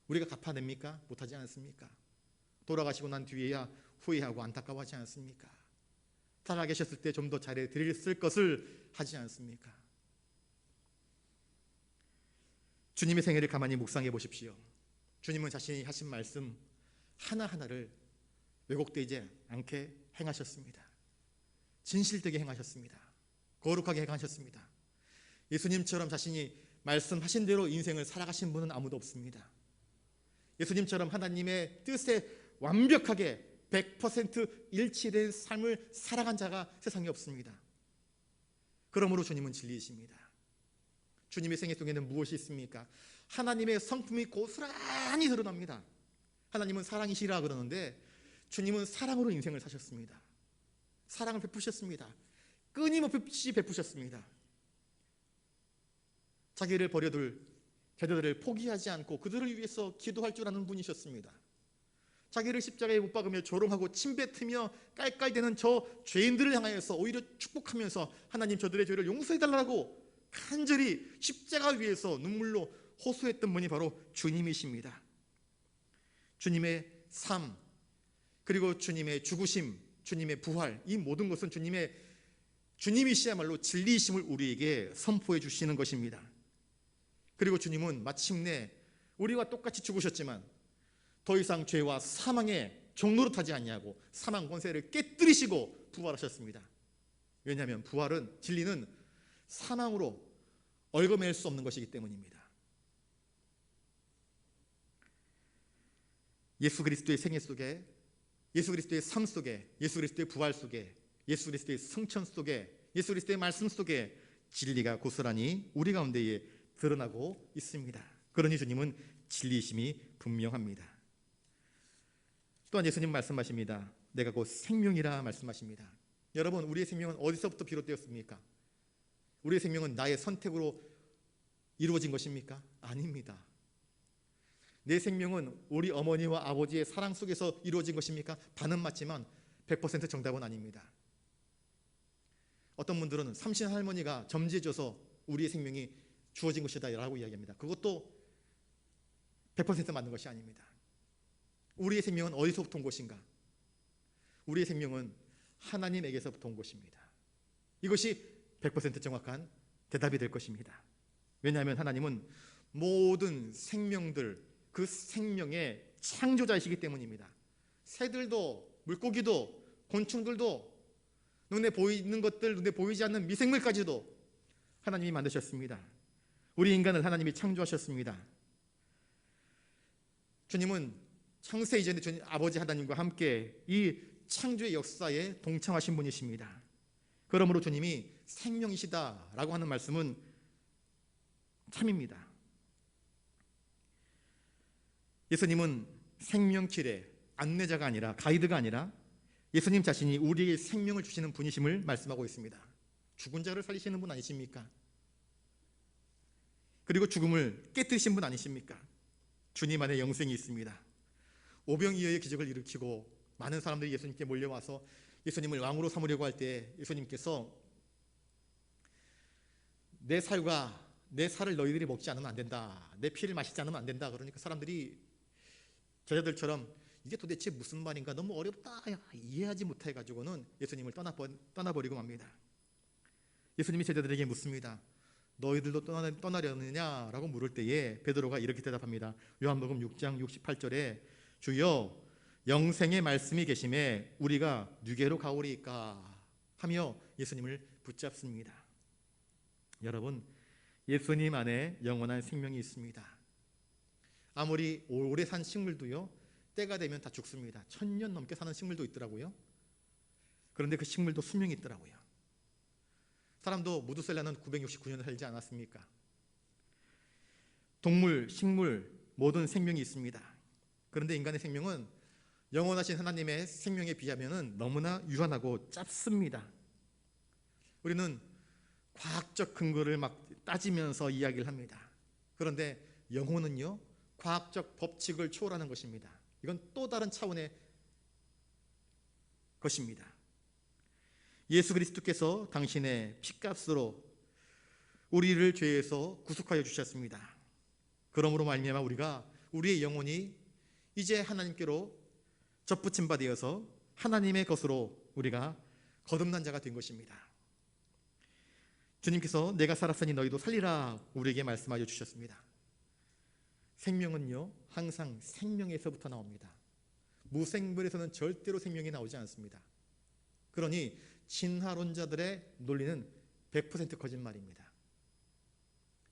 [SPEAKER 1] 우리가 갚아냅니까? 못하지 않습니까? 돌아가시고 난 뒤에야 후회하고 안타까워하지 않습니까? 살아계셨을 때 좀 더 잘해드렸을 것을 하지 않습니까? 주님의 생애를 가만히 묵상해 보십시오. 주님은 자신이 하신 말씀 하나하나를 왜곡되지 않게 행하셨습니다. 진실되게 행하셨습니다. 거룩하게 행하셨습니다. 예수님처럼 자신이 말씀하신 대로 인생을 살아가신 분은 아무도 없습니다. 예수님처럼 하나님의 뜻에 완벽하게 100% 일치된 삶을 살아간 자가 세상에 없습니다. 그러므로 주님은 진리이십니다. 주님의 생애 속에는 무엇이 있습니까? 하나님의 성품이 고스란히 드러납니다. 하나님은 사랑이시라 그러는데 주님은 사랑으로 인생을 사셨습니다. 사랑을 베푸셨습니다. 끊임없이 베푸셨습니다. 자기를 버려둘 제자들을 포기하지 않고 그들을 위해서 기도할 줄 아는 분이셨습니다. 자기를 십자가에 못 박으며 조롱하고 침뱉으며 깔깔대는 저 죄인들을 향하여서 오히려 축복하면서 하나님 저들의 죄를 용서해달라고 간절히 십자가 위에서 눈물로 호소했던 분이 바로 주님이십니다. 주님의 삶, 그리고 주님의 죽으심, 주님의 부활, 이 모든 것은 주님이시야말로 진리이심을 우리에게 선포해 주시는 것입니다. 그리고 주님은 마침내 우리와 똑같이 죽으셨지만 더 이상 죄와 사망의 종노릇하지 아니하고 사망 권세를 깨뜨리시고 부활하셨습니다. 왜냐하면 부활은, 진리는 사망으로 얽어맬 수 없는 것이기 때문입니다. 예수 그리스도의 생애 속에, 예수 그리스도의 삶 속에, 예수 그리스도의 부활 속에, 예수 그리스도의 승천 속에, 예수 그리스도의 말씀 속에 진리가 고스란히 우리 가운데에 드러나고 있습니다. 그러니 주님은 진리심이 분명합니다. 또한 예수님 말씀하십니다. 내가 곧 생명이라 말씀하십니다. 여러분, 우리의 생명은 어디서부터 비롯되었습니까? 우리의 생명은 나의 선택으로 이루어진 것입니까? 아닙니다. 내 생명은 우리 어머니와 아버지의 사랑 속에서 이루어진 것입니까? 반은 맞지만 100% 정답은 아닙니다. 어떤 분들은 삼신 할머니가 점지해줘서 우리의 생명이 주어진 것이다 라고 이야기합니다. 그것도 100% 맞는 것이 아닙니다. 우리의 생명은 어디서부터 온 것인가? 우리의 생명은 하나님에게서부터 온 것입니다. 이것이 100% 정확한 대답이 될 것입니다. 왜냐하면 하나님은 모든 생명들, 그 생명의 창조자이시기 때문입니다. 새들도, 물고기도, 곤충들도, 눈에 보이는 것들, 눈에 보이지 않는 미생물까지도 하나님이 만드셨습니다. 우리 인간을 하나님이 창조하셨습니다. 주님은 창세 이전에 주님 아버지 하나님과 함께 이 창조의 역사에 동참하신 분이십니다. 그러므로 주님이 생명이시다라고 하는 말씀은 참입니다. 예수님은 생명길의 안내자가 아니라, 가이드가 아니라 예수님 자신이 우리에게 생명을 주시는 분이심을 말씀하고 있습니다. 죽은 자를 살리시는 분 아니십니까? 그리고 죽음을 깨뜨리신 분 아니십니까? 주님 안에 영생이 있습니다. 오병이어의 기적을 일으키고 많은 사람들이 예수님께 몰려와서 예수님을 왕으로 삼으려고 할 때 예수님께서 내 살을 너희들이 먹지 않으면 안 된다, 내 피를 마시지 않으면 안 된다. 그러니까 사람들이 제자들처럼 이게 도대체 무슨 말인가, 너무 어렵다, 이해하지 못해가지고는 예수님을 떠나버리고 맙니다. 예수님이 제자들에게 묻습니다. 너희들도 떠나려느냐라고 물을 때에 베드로가 이렇게 대답합니다. 요한복음 6장 68절에 주여 영생의 말씀이 계심에 우리가 누게로 가오리이까 하며 예수님을 붙잡습니다. 여러분, 예수님 안에 영원한 생명이 있습니다. 아무리 오래 산 식물도요, 때가 되면 다 죽습니다. 1000년 넘게 사는 식물도 있더라고요. 그런데 그 식물도 수명이 있더라고요. 사람도 무두셀라는 969년을 살지 않았습니까? 동물, 식물, 모든 생명이 있습니다. 그런데 인간의 생명은 영원하신 하나님의 생명에 비하면 너무나 유한하고 짧습니다. 우리는 과학적 근거를 막 따지면서 이야기를 합니다. 그런데 영혼은요, 과학적 법칙을 초월하는 것입니다. 이건 또 다른 차원의 것입니다. 예수 그리스도께서 당신의 피값으로 우리를 죄에서 구속하여 주셨습니다. 그러므로 말미암아 우리의 영혼이 이제 하나님께로 접붙임 바 되어서 하나님의 것으로 우리가 거듭난 자가 된 것입니다. 주님께서 내가 살았으니 너희도 살리라 우리에게 말씀하여 주셨습니다. 생명은요 항상 생명에서부터 나옵니다. 무생물에서는 절대로 생명이 나오지 않습니다. 그러니 진화론자들의 논리는 100% 거짓말입니다.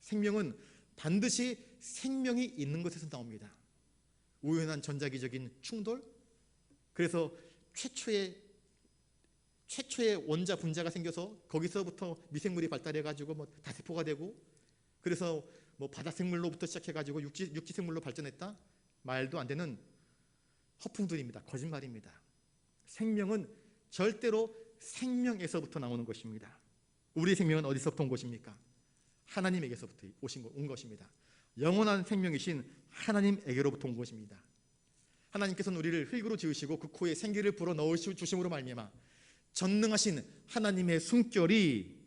[SPEAKER 1] 생명은 반드시 생명이 있는 것에서 나옵니다. 우연한 전자기적인 충돌, 그래서 최초의 원자 분자가 생겨서 거기서부터 미생물이 발달해가지고 뭐 다세포가 되고, 그래서 뭐 바다생물로부터 시작해가지고 육지생물로 발전했다? 말도 안 되는 허풍들입니다. 거짓말입니다. 생명은 절대로 생명에서부터 나오는 것입니다. 우리 생명은 어디서부터 온 것입니까? 하나님에게서부터 온 것입니다. 영원한 생명이신 하나님에게로부터 온 것입니다. 하나님께서는 우리를 흙으로 지으시고 그 코에 생기를 불어 넣으심으로 말미암아 전능하신 하나님의 숨결이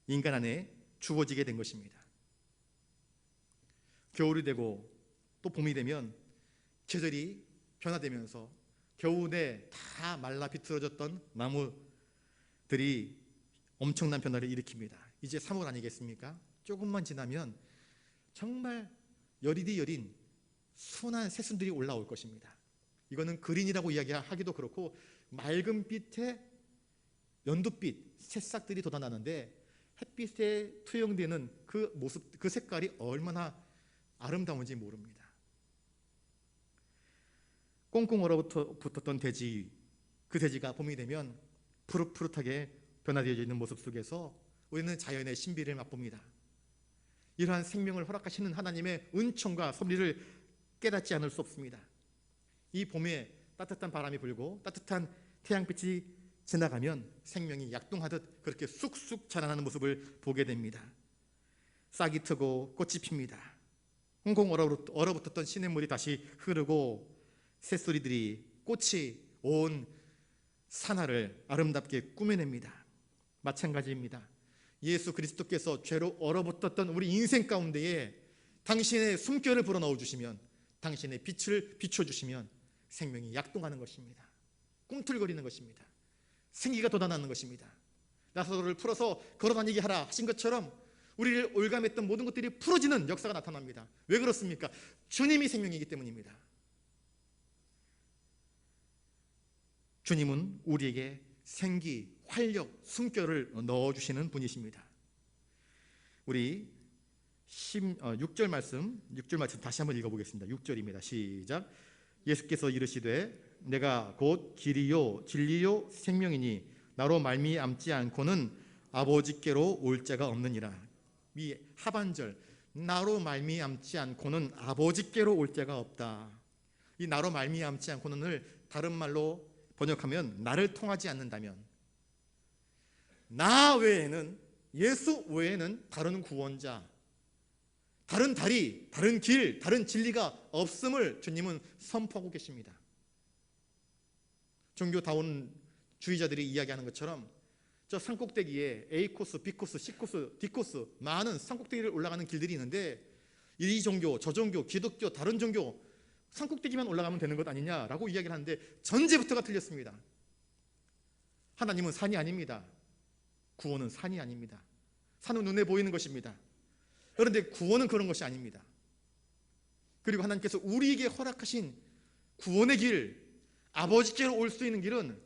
[SPEAKER 1] 인간 안에 주어지게 된 것입니다. 겨울이 되고 또 봄이 되면 계절이 변화되면서 겨우내 다 말라 비틀어졌던 나무들이 엄청난 변화를 일으킵니다. 이제 3월 아니겠습니까? 조금만 지나면 정말 여리디 여린 순한 새순들이 올라올 것입니다. 이거는 그린이라고 이야기하기도 그렇고 맑은 빛에 연두빛 새싹들이 돋아나는데 햇빛에 투영되는 그 모습, 그 색깔이 얼마나 아름다운지 모릅니다. 꽁꽁 얼어붙었던 대지, 그 대지가 봄이 되면 푸릇푸릇하게 변화되어져 있는 모습 속에서 우리는 자연의 신비를 맛봅니다. 이러한 생명을 허락하시는 하나님의 은총과 섭리를 깨닫지 않을 수 없습니다. 이 봄에 따뜻한 바람이 불고 따뜻한 태양빛이 지나가면 생명이 약동하듯 그렇게 쑥쑥 자라나는 모습을 보게 됩니다. 싹이 트고 꽃이 핍니다. 꽁꽁 얼어붙었던 시냇물이 다시 흐르고 새소리들이 꽃이 온 산하를 아름답게 꾸며냅니다. 마찬가지입니다. 예수 그리스도께서 죄로 얼어붙었던 우리 인생 가운데에 당신의 숨결을 불어넣어 주시면, 당신의 빛을 비춰주시면 생명이 약동하는 것입니다. 꿈틀거리는 것입니다. 생기가 돋아나는 것입니다. 나사로를 풀어서 걸어다니게 하라 하신 것처럼 우리를 올감했던 모든 것들이 풀어지는 역사가 나타납니다. 왜 그렇습니까? 주님이 생명이기 때문입니다. 주님은 우리에게 생기, 활력, 숨결을 넣어주시는 분이십니다. 우리 6절 말씀 다시 한번 읽어보겠습니다. 6절입니다. 시작. 예수께서 이르시되 내가 곧 길이요 진리요 생명이니 나로 말미암지 않고는 아버지께로 올 자가 없느니라. 이 하반절 나로 말미암지 않고는 아버지께로 올 자가 없다. 이 나로 말미암지 않고는을 다른 말로 번역하면 나를 통하지 않는다면, 나 외에는, 예수 외에는 다른 구원자, 다른 다리, 다른 길, 다른 진리가 없음을 주님은 선포하고 계십니다. 종교다운 주의자들이 이야기하는 것처럼 저 산꼭대기에 A 코스, B 코스, C 코스, D 코스 많은 산꼭대기를 올라가는 길들이 있는데 이 종교, 저 종교, 기독교, 다른 종교 산꼭대기만 올라가면 되는 것 아니냐라고 이야기를 하는데 전제부터가 틀렸습니다. 하나님은 산이 아닙니다. 구원은 산이 아닙니다. 산은 눈에 보이는 것입니다. 그런데 구원은 그런 것이 아닙니다. 그리고 하나님께서 우리에게 허락하신 구원의 길, 아버지께로 올 수 있는 길은,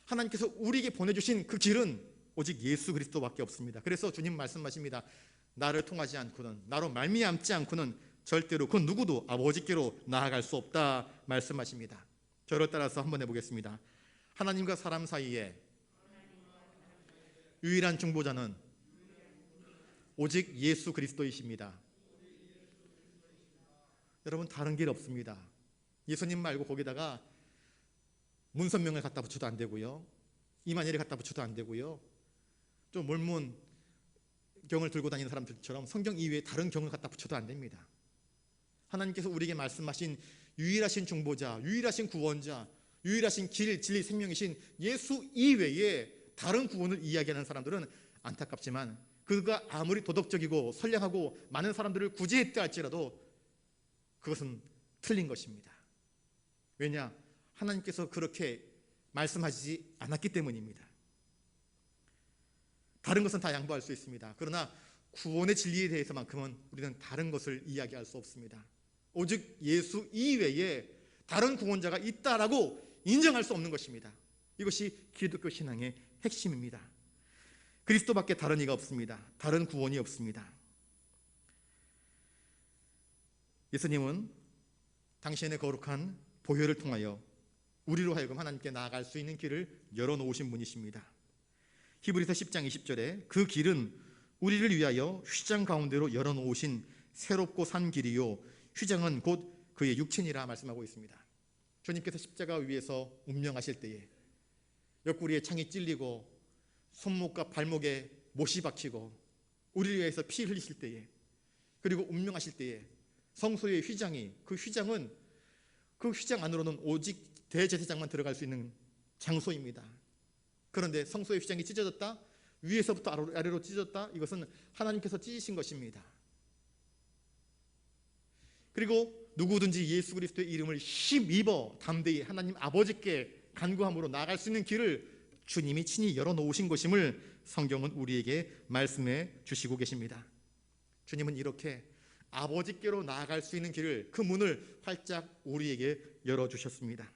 [SPEAKER 1] 하나님께서 우리에게 보내주신 그 길은 오직 예수 그리스도밖에 없습니다. 그래서 주님 말씀하십니다. 나를 통하지 않고는, 나로 말미암지 않고는 절대로 그 누구도 아버지께로 나아갈 수 없다 말씀하십니다. 저를 따라서 한번 해보겠습니다. 하나님과 사람 사이에 유일한 중보자는 오직 예수 그리스도이십니다. 여러분, 다른 길 없습니다. 예수님 말고 거기다가 문선명을 갖다 붙여도 안 되고요, 이만희를 갖다 붙여도 안 되고요, 좀 몰몬 경을 들고 다니는 사람들처럼 성경 이외에 다른 경을 갖다 붙여도 안 됩니다. 하나님께서 우리에게 말씀하신 유일하신 중보자, 유일하신 구원자, 유일하신 길, 진리, 생명이신 예수 이외에 다른 구원을 이야기하는 사람들은 안타깝지만 그가 아무리 도덕적이고 선량하고 많은 사람들을 구제했다 할지라도 그것은 틀린 것입니다. 왜냐? 하나님께서 그렇게 말씀하시지 않았기 때문입니다. 다른 것은 다 양보할 수 있습니다. 그러나 구원의 진리에 대해서만큼은 우리는 다른 것을 이야기할 수 없습니다. 오직 예수 이외에 다른 구원자가 있다라고 인정할 수 없는 것입니다. 이것이 기독교 신앙의 핵심입니다. 그리스도밖에 다른 이가 없습니다. 다른 구원이 없습니다. 예수님은 당신의 거룩한 보혈을 통하여 우리로 하여금 하나님께 나아갈 수 있는 길을 열어놓으신 분이십니다. 히브리서 10장 20절에 그 길은 우리를 위하여 휘장 가운데로 열어놓으신 새롭고 산 길이요 휘장은 곧 그의 육친이라 말씀하고 있습니다. 주님께서 십자가 위에서 운명하실 때에 옆구리에 창이 찔리고 손목과 발목에 못이 박히고 우리를 위해서 피 흘리실 때에, 그리고 운명하실 때에 성소의 휘장이, 그 휘장은 그 휘장 안으로는 오직 대제사장만 들어갈 수 있는 장소입니다. 그런데 성소의 휘장이 찢어졌다, 위에서부터 아래로 찢어졌다, 이것은 하나님께서 찢으신 것입니다. 그리고 누구든지 예수 그리스도의 이름을 힘입어 담대히 하나님 아버지께 간구함으로 나아갈 수 있는 길을 주님이 친히 열어놓으신 것임을 성경은 우리에게 말씀해 주시고 계십니다. 주님은 이렇게 아버지께로 나아갈 수 있는 길을, 그 문을 활짝 우리에게 열어주셨습니다.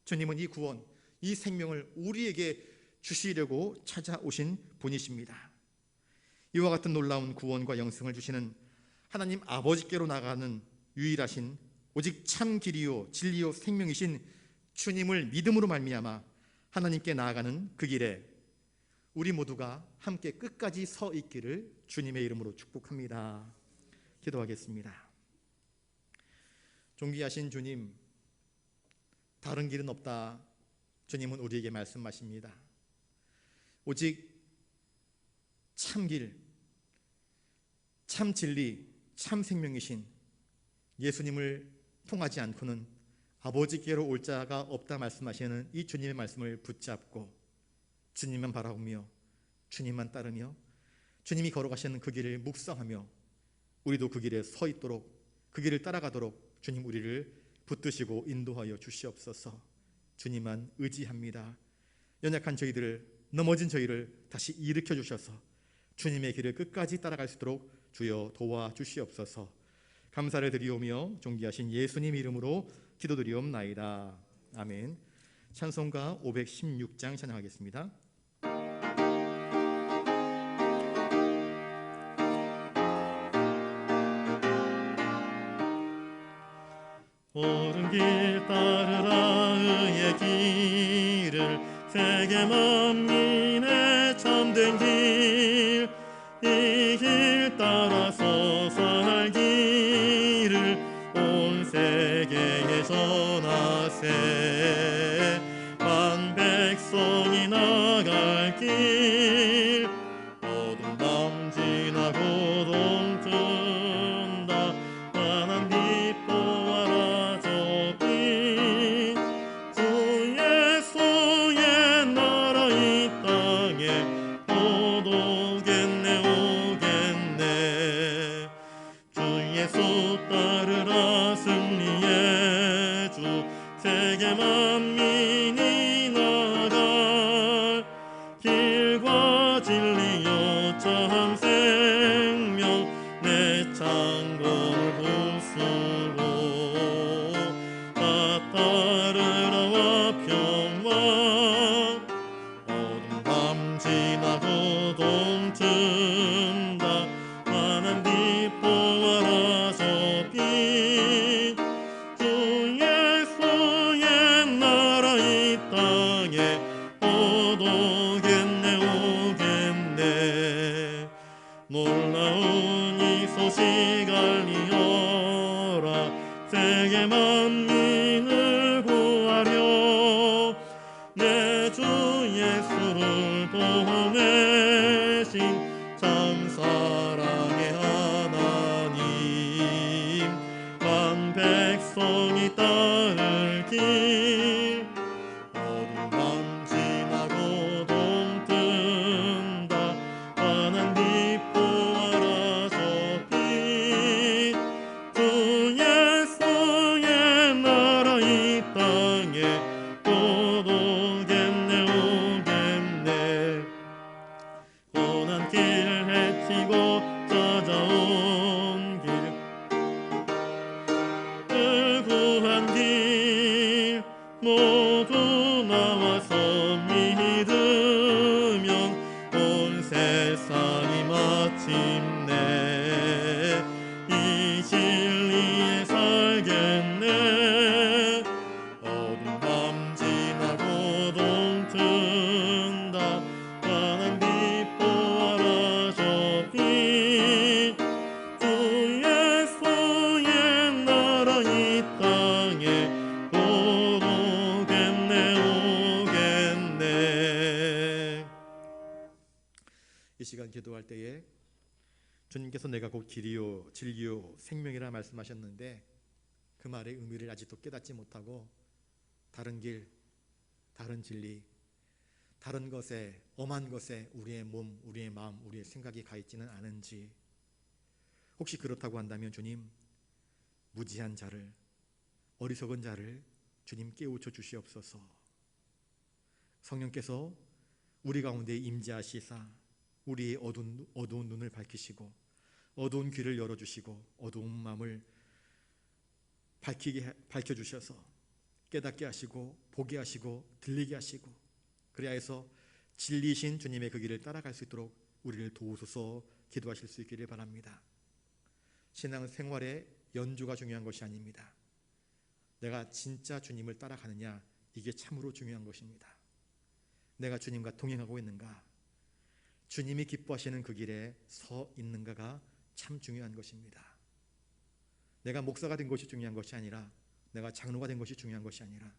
[SPEAKER 1] 주님은 이 구원, 이 생명을 우리에게 주시려고 찾아오신 분이십니다. 이와 같은 놀라운 구원과 영생을 주시는 하나님 아버지께로 나가는 유일하신 오직 참 길이요 진리요 생명이신 주님을 믿음으로 말미암아 하나님께 나아가는 그 길에 우리 모두가 함께 끝까지 서 있기를 주님의 이름으로 축복합니다. 기도하겠습니다. 존귀하신 주님, 다른 길은 없다. 주님은 우리에게 말씀하십니다. 오직 참 길, 참 진리, 참 생명이신 예수님을 통하지 않고는 아버지께로 올 자가 없다 말씀하시는 이 주님의 말씀을 붙잡고 주님만 바라보며 주님만 따르며 주님이 걸어가시는 그 길을 묵상하며 우리도 그 길에 서 있도록, 그 길을 따라가도록 주님 우리를 붙드시고 인도하여 주시옵소서. 주님만 의지합니다. 연약한 저희들을, 넘어진 저희를 다시 일으켜 주셔서 주님의 길을 끝까지 따라갈 수 있도록 주여 도와주시옵소서. 감사를 드리오며 존귀하신 예수님 이름으로 기도드리옵나이다. 아멘. 찬송가 516장 찬양하겠습니다.
[SPEAKER 2] 옳은 길 따르라 의의 길을, 세계 만민의 참된 길, 이 길 따라서 살기를 온 세계에 전하세. 만 백성이 나갈 길, 어두운 밤 지나고 동 뜬다. 환한 빛 보아라 저 빛, 주 예수의 나라 이 땅에 곧 오겠네 오겠네. 주 예수 따르라 승리의 주, 세계 만민이 나갈 길과 진리요 참 생명, 내 창공을 부수고 다 따르라와 평강. 어두운 밤 지나고 동 튼다. 환한 빛 보아라 저 빛, 주 예수의 나라 이 땅에 곧 오겠네 오겠네. 놀라운 이 소식 알리어라. 세계 만민을 구하려 내 주 예수를 보내신 참 사랑의 하나님. 만 백성이 따를 길, 어두운 밤 지나고 동 뜬다. 환한 빛 보아라 저 빛, 주 예수의 나라 이 땅에 곧
[SPEAKER 1] 이 시간 기도할 때에 주님께서 내가 곧 길이요 진리요 생명이라 말씀하셨는데 그 말의 의미를 아직도 깨닫지 못하고 다른 길, 다른 진리, 다른 것에, 엄한 것에 우리의 몸, 우리의 마음, 우리의 생각이 가 있지는 않은지, 혹시 그렇다고 한다면 주님, 무지한 자를, 어리석은 자를 주님 깨우쳐 주시옵소서. 성령께서 우리 가운데 임재하시사 우리의 어두운 눈을 밝히시고 어두운 귀를 열어주시고 어두운 마음을 밝혀주셔서 깨닫게 하시고 보게 하시고 들리게 하시고 그리하여서 진리신 주님의 그 길을 따라갈 수 있도록 우리를 도우소서. 기도하실 수 있기를 바랍니다. 신앙 생활의 연주가 중요한 것이 아닙니다. 내가 진짜 주님을 따라가느냐, 이게 참으로 중요한 것입니다. 내가 주님과 동행하고 있는가, 주님이 기뻐하시는 그 길에 서 있는가가 참 중요한 것입니다. 내가 목사가 된 것이 중요한 것이 아니라, 내가 장로가 된 것이 중요한 것이 아니라,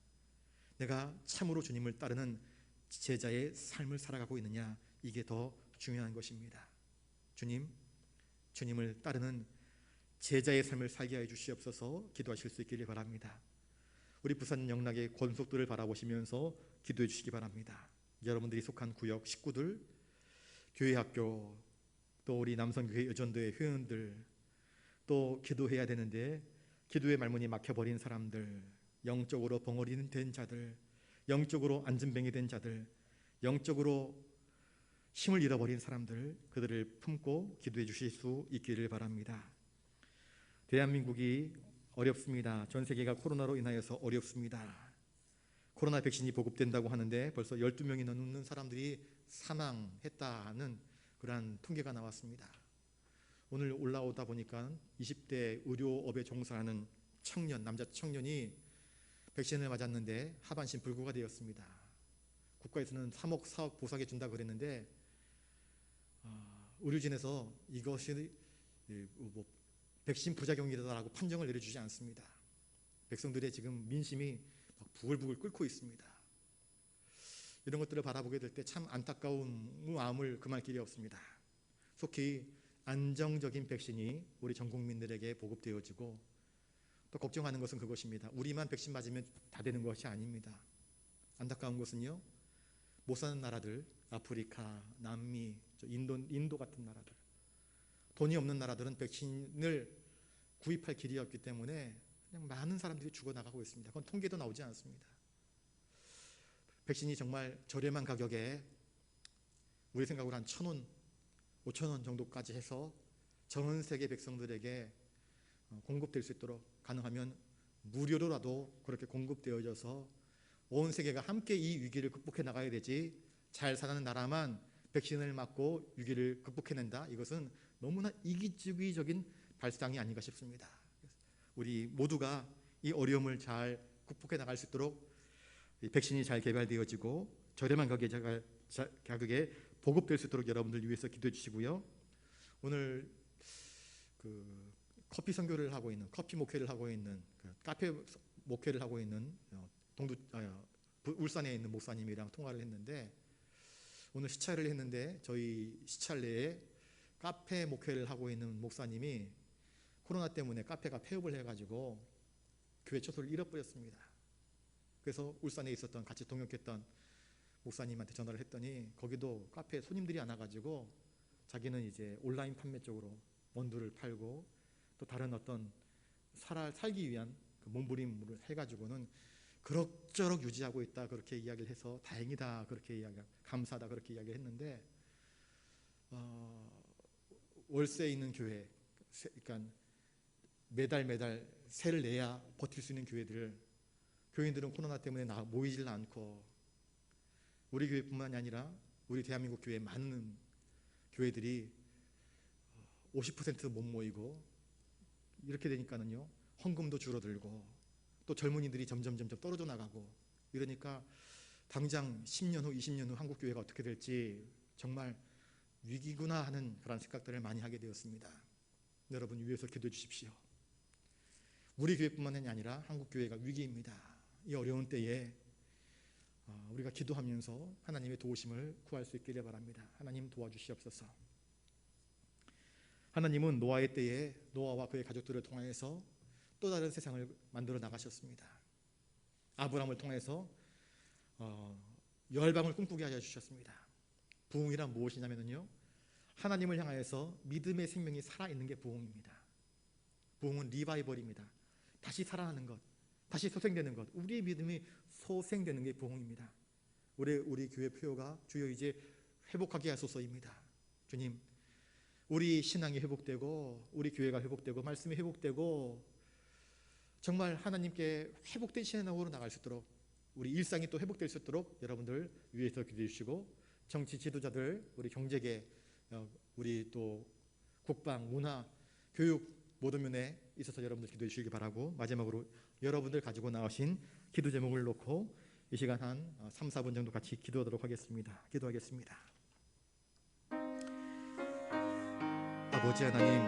[SPEAKER 1] 내가 참으로 주님을 따르는 제자의 삶을 살아가고 있느냐, 이게 더 중요한 것입니다. 주님을 따르는 제자의 삶을 살게 하여 주시옵소서. 기도하실 수 있기를 바랍니다. 우리 부산 영락의 권속들을 바라보시면서 기도해 주시기 바랍니다. 여러분들이 속한 구역 식구들, 교회 학교, 또 우리 남성교회 여전도의 회원들, 또 기도해야 되는데 기도의 말문이 막혀버린 사람들, 영적으로 벙어리 된 자들, 영적으로 안진뱅이 된 자들, 영적으로 힘을 잃어버린 사람들, 그들을 품고 기도해 주실 수 있기를 바랍니다. 대한민국이 어렵습니다. 전 세계가 코로나로 인하여서 어렵습니다. 코로나 백신이 보급된다고 하는데 벌써 12명이 넘는 사람들이 사망했다는 그러한 통계가 나왔습니다. 오늘 올라오다 보니까 20대 의료업에 종사하는 청년, 남자 청년이 백신을 맞았는데 하반신 불구가 되었습니다. 국가에서는 3억 4억 보상해 준다 그랬는데 의료진에서 이것이 백신 부작용이다라고 판정을 내려주지 않습니다. 백성들의 지금 민심이 막 부글부글 끓고 있습니다. 이런 것들을 바라보게 될 때 참 안타까운 마음을 금할 길이 없습니다. 속히 안정적인 백신이 우리 전 국민들에게 보급되어지고, 또 걱정하는 것은 그것입니다. 우리만 백신 맞으면 다 되는 것이 아닙니다. 안타까운 것은요, 못 사는 나라들, 아프리카, 남미, 인도 같은 나라들, 돈이 없는 나라들은 백신을 구입할 길이 없기 때문에 그냥 많은 사람들이 죽어나가고 있습니다. 그건 통계도 나오지 않습니다. 백신이 정말 저렴한 가격에 우리 생각으로 한 1,000원, 5,000원 정도까지 해서 전 세계 백성들에게 공급될 수 있도록, 가능하면 무료로라도 그렇게 공급되어져서 온 세계가 함께 이 위기를 극복해 나가야 되지, 잘 사는 나라만 백신을 맞고 위기를 극복해낸다, 이것은 너무나 이기주의적인 발상이 아닌가 싶습니다. 우리 모두가 이 어려움을 잘 극복해 나갈 수 있도록 백신이 잘 개발되어지고 저렴한 가격에 보급될 수 있도록 여러분들 위해서 기도해 주시고요. 오늘 커피 선교를 하고 있는, 커피 목회를 하고 있는, 카페 목회를 하고 있는 울산에 있는 목사님이랑 통화를 했는데, 오늘 시찰을 했는데 저희 시찰 내에 카페 목회를 하고 있는 목사님이 코로나 때문에 카페가 폐업을 해가지고 교회 처소를 잃어버렸습니다. 그래서 울산에 있었던, 같이 동역했던 목사님한테 전화를 했더니 거기도 카페에 손님들이 안 와가지고 자기는 이제 온라인 판매 쪽으로 원두를 팔고 또 다른 어떤 살기 위한 그 몸부림을 해가지고는 그럭저럭 유지하고 있다, 그렇게 이야기를 해서 다행이다, 그렇게 감사하다, 그렇게 이야기를 했는데, 월세 있는 교회, 그러니까 매달 세를 내야 버틸 수 있는 교인들은 코로나 때문에 모이질 않고, 우리 교회뿐만이 아니라 우리 대한민국 교회 많은 교회들이 50% 못 모이고, 이렇게 되니까는요 헌금도 줄어들고 또 젊은이들이 점점 떨어져 나가고, 이러니까 당장 10년 후 20년 후 한국 교회가 어떻게 될지 정말 위기구나 하는 그런 생각들을 많이 하게 되었습니다. 여러분 위해서 기도해 주십시오. 우리 교회뿐만이 아니라 한국 교회가 위기입니다. 이 어려운 때에 우리가 기도하면서 하나님의 도우심을 구할 수 있기를 바랍니다. 하나님 도와주시옵소서. 하나님은 노아의 때에 노아와 그의 가족들을 통해서 또 다른 세상을 만들어 나가셨습니다. 아브라함을 통해서 열방을 꿈꾸게 하여 주셨습니다. 부흥이란 무엇이냐면요, 하나님을 향하여서 믿음의 생명이 살아있는 게 부흥입니다. 부흥은 리바이벌입니다. 다시 살아나는 것, 다시 소생되는 것, 우리의 믿음이 소생되는 게 부흥입니다. 우리 교회 표어가 주여 이제 회복하게 하소서입니다. 주님, 우리 신앙이 회복되고 우리 교회가 회복되고 말씀이 회복되고 정말 하나님께 회복된 신앙으로 나갈 수 있도록, 우리 일상이 또 회복될 수 있도록 여러분들 위해서 기도해 주시고, 정치 지도자들, 우리 경제계, 우리 또 국방, 문화, 교육 모든 면에 있어서 여러분들 기도해 주시기 바라고, 마지막으로 여러분들 가지고 나오신 기도 제목을 놓고 이 시간 한 3, 4분 정도 같이 기도하도록 하겠습니다. 기도하겠습니다. 아버지 하나님,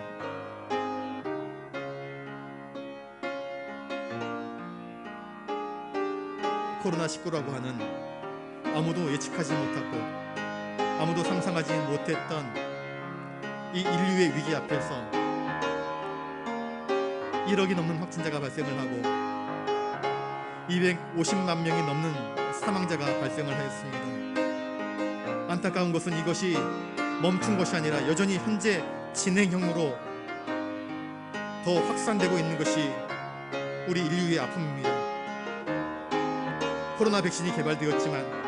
[SPEAKER 1] 코로나19라고 하는 아무도 예측하지 못하고 아무도 상상하지 못했던 이 인류의 위기 앞에서 1억이 넘는 확진자가 발생을 하고 250만 명이 넘는 사망자가 발생을 하였습니다. 안타까운 것은 이것이 멈춘 것이 아니라 여전히 현재 진행형으로 더 확산되고 있는 것이 우리 인류의 아픔입니다. 코로나 백신이 개발되었지만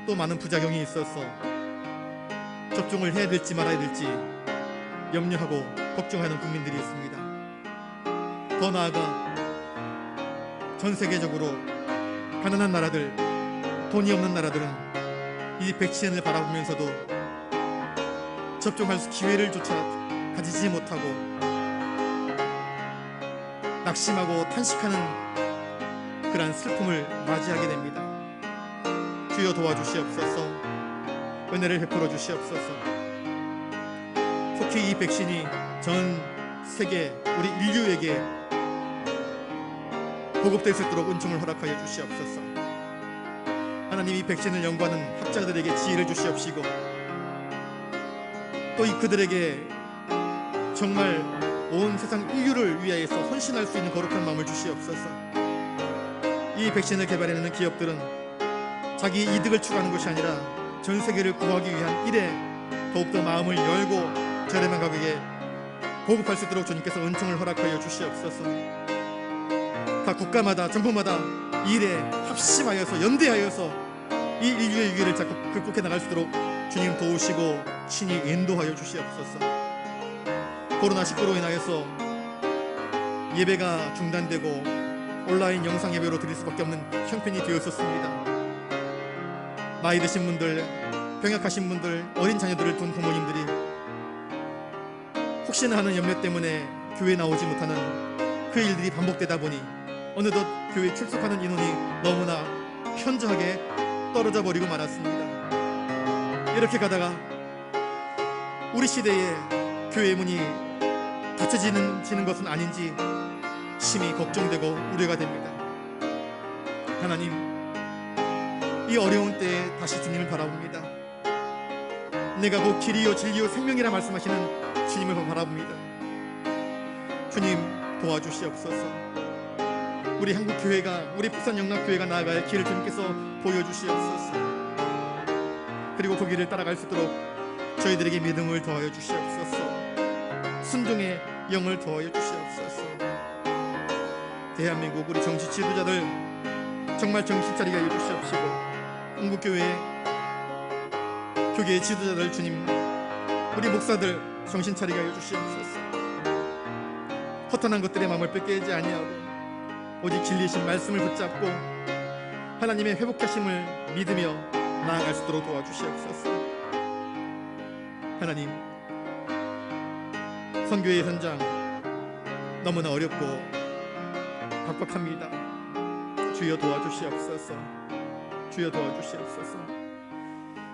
[SPEAKER 1] 또 많은 부작용이 있어서 접종을 해야 될지 말아야 될지 염려하고 걱정하는 국민들이 있습니다. 더 나아가 전 세계적으로 가난한 나라들, 돈이 없는 나라들은 이 백신을 바라보면서도 접종할 기회를 조차 가지지 못하고 낙심하고 탄식하는 그러한 슬픔을 맞이하게 됩니다. 주여 도와주시옵소서. 은혜를 베풀어 주시옵소서. 속히 이 백신이 전 세계 우리 인류에게 보급될 수 있도록 은총을 허락하여 주시옵소서. 하나님, 이 백신을 연구하는 학자들에게 지혜를 주시옵시고 또 이 그들에게 정말 온 세상 인류를 위하여서 헌신할 수 있는 거룩한 마음을 주시옵소서. 이 백신을 개발해내는 기업들은 자기 이득을 추구하는 것이 아니라 전 세계를 구하기 위한 일에 더욱더 마음을 열고 저렴한 가격에 보급할 수 있도록 주님께서 은총을 허락하여 주시옵소서. 각 국가마다 정부마다 이 일에 합심하여서 연대하여서 이 인류의 위기를 자꾸 극복해 나갈 수 있도록 주님 도우시고 친히 인도하여 주시옵소서. 코로나19로 인하여서 예배가 중단되고 온라인 영상 예배로 드릴 수밖에 없는 형편이 되었었습니다. 나이 드신 분들, 병약하신 분들, 어린 자녀들을 둔 부모님들이 혹시나 하는 염려 때문에 교회에 나오지 못하는 그 일들이 반복되다 보니 어느덧 교회에 출석하는 인원이 너무나 현저하게 떨어져 버리고 말았습니다. 이렇게 가다가 우리 시대에 교회 문이 닫혀지는 것은 아닌지 심히 걱정되고 우려가 됩니다. 하나님, 이 어려운 때에 다시 주님을 바라봅니다. 내가 곧 길이요 진리요 생명이라 말씀하시는 주님을 바라봅니다. 주님 도와주시옵소서. 우리 한국교회가, 우리 부산영락교회가 나아갈 길을 주님께서 보여주시옵소서. 그리고 그 길을 따라갈 수 있도록 저희들에게 믿음을 더하여 주시옵소서. 순종의 영을 더하여 주시옵소서. 대한민국 우리 정치 지도자들 정말 정신 차리게 해 주시옵시고, 한국교회 교계의 지도자들 주님, 우리 목사들 정신 차리게 해 주시옵소서. 허탄한 것들의 마음을 뺏기지 아니하고 오직 진리신 말씀을 붙잡고 하나님의 회복하심을 믿으며 나아갈 수 있도록 도와주시옵소서. 하나님, 선교의 현장 너무나 어렵고 각박합니다. 주여 도와주시옵소서. 주여 도와주시옵소서.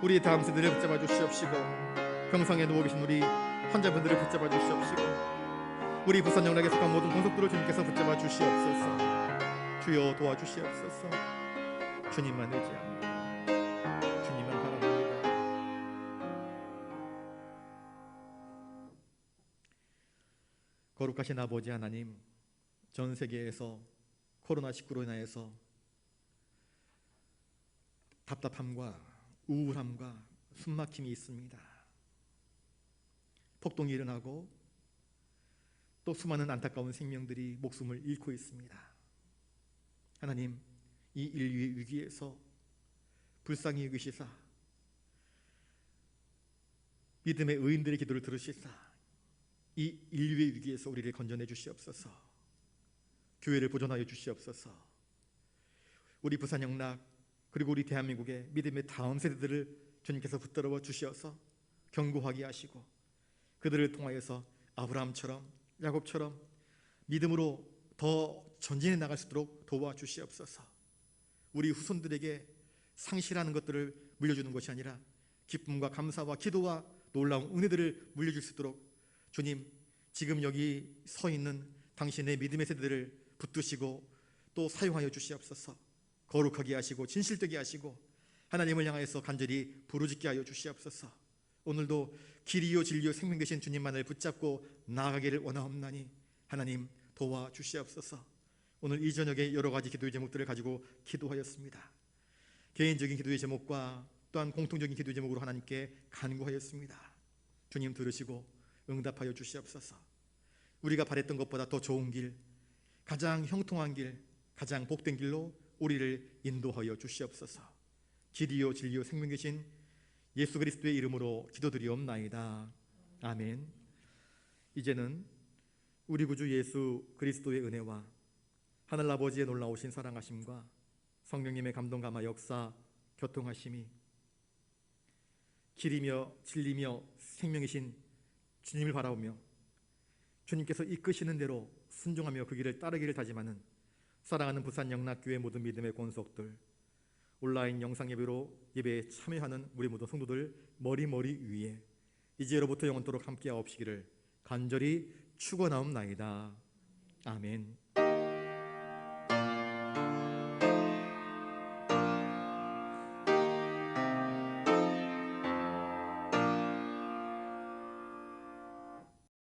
[SPEAKER 1] 우리 다음 세대를 붙잡아 주시옵시고, 병상에 누워 계신 우리 환자분들을 붙잡아 주시옵시고, 우리 부산영락에 속한 모든 권속들을 주님께서 붙잡아 주시옵소서. 주여 도와주시옵소서. 주님만 의지합니다. 주님만 바라봅니다. 거룩하신 아버지 하나님, 전 세계에서 코로나19로 인하여서 답답함과 우울함과 숨막힘이 있습니다. 폭동이 일어나고 또 수많은 안타까운 생명들이 목숨을 잃고 있습니다. 하나님, 이 인류의 위기에서 불쌍히 여기시사 믿음의 의인들의 기도를 들으시사 이 인류의 위기에서 우리를 건져내 주시옵소서. 교회를 보존하여 주시옵소서. 우리 부산영락 그리고 우리 대한민국의 믿음의 다음 세대들을 주님께서 붙들어 주시어서 견고하게 하시고 그들을 통하여서 아브라함처럼 야곱처럼 믿음으로 더 전진해 나갈 수 있도록 도와주시옵소서. 우리 후손들에게 상실하는 것들을 물려주는 것이 아니라 기쁨과 감사와 기도와 놀라운 은혜들을 물려줄 수 있도록 주님, 지금 여기 서 있는 당신의 믿음의 세대들을 붙드시고 또 사용하여 주시옵소서. 거룩하게 하시고 진실되게 하시고 하나님을 향하여서 간절히 부르짖게 하여 주시옵소서. 오늘도 길이요 진리요 생명 되신 주님만을 붙잡고 나아가기를 원하옵나니 하나님 도와주시옵소서. 오늘 이 저녁에 여러 가지 기도의 제목들을 가지고 기도하였습니다. 개인적인 기도의 제목과 또한 공통적인 기도의 제목으로 하나님께 간구하였습니다. 주님 들으시고 응답하여 주시옵소서. 우리가 바랬던 것보다 더 좋은 길, 가장 형통한 길, 가장 복된 길로 우리를 인도하여 주시옵소서. 길이요 진리요 생명 되신 예수 그리스도의 이름으로 기도드리옵나이다. 아멘. 이제는 우리 구주 예수 그리스도의 은혜와 하늘아버지의 놀라우신 사랑하심과 성령님의 감동 감화 역사 교통하심이 길이며 진리며 생명이신 주님을 바라보며 주님께서 이끄시는 대로 순종하며 그 길을 따르기를 다짐하는 사랑하는 부산영락교회 모든 믿음의 권속들, 온라인 영상 예배로 예배에 참여하는 우리 모든 성도들 머리 위에 이제로부터 영원토록 함께하옵시기를 간절히 축원하옵나이다. 아멘.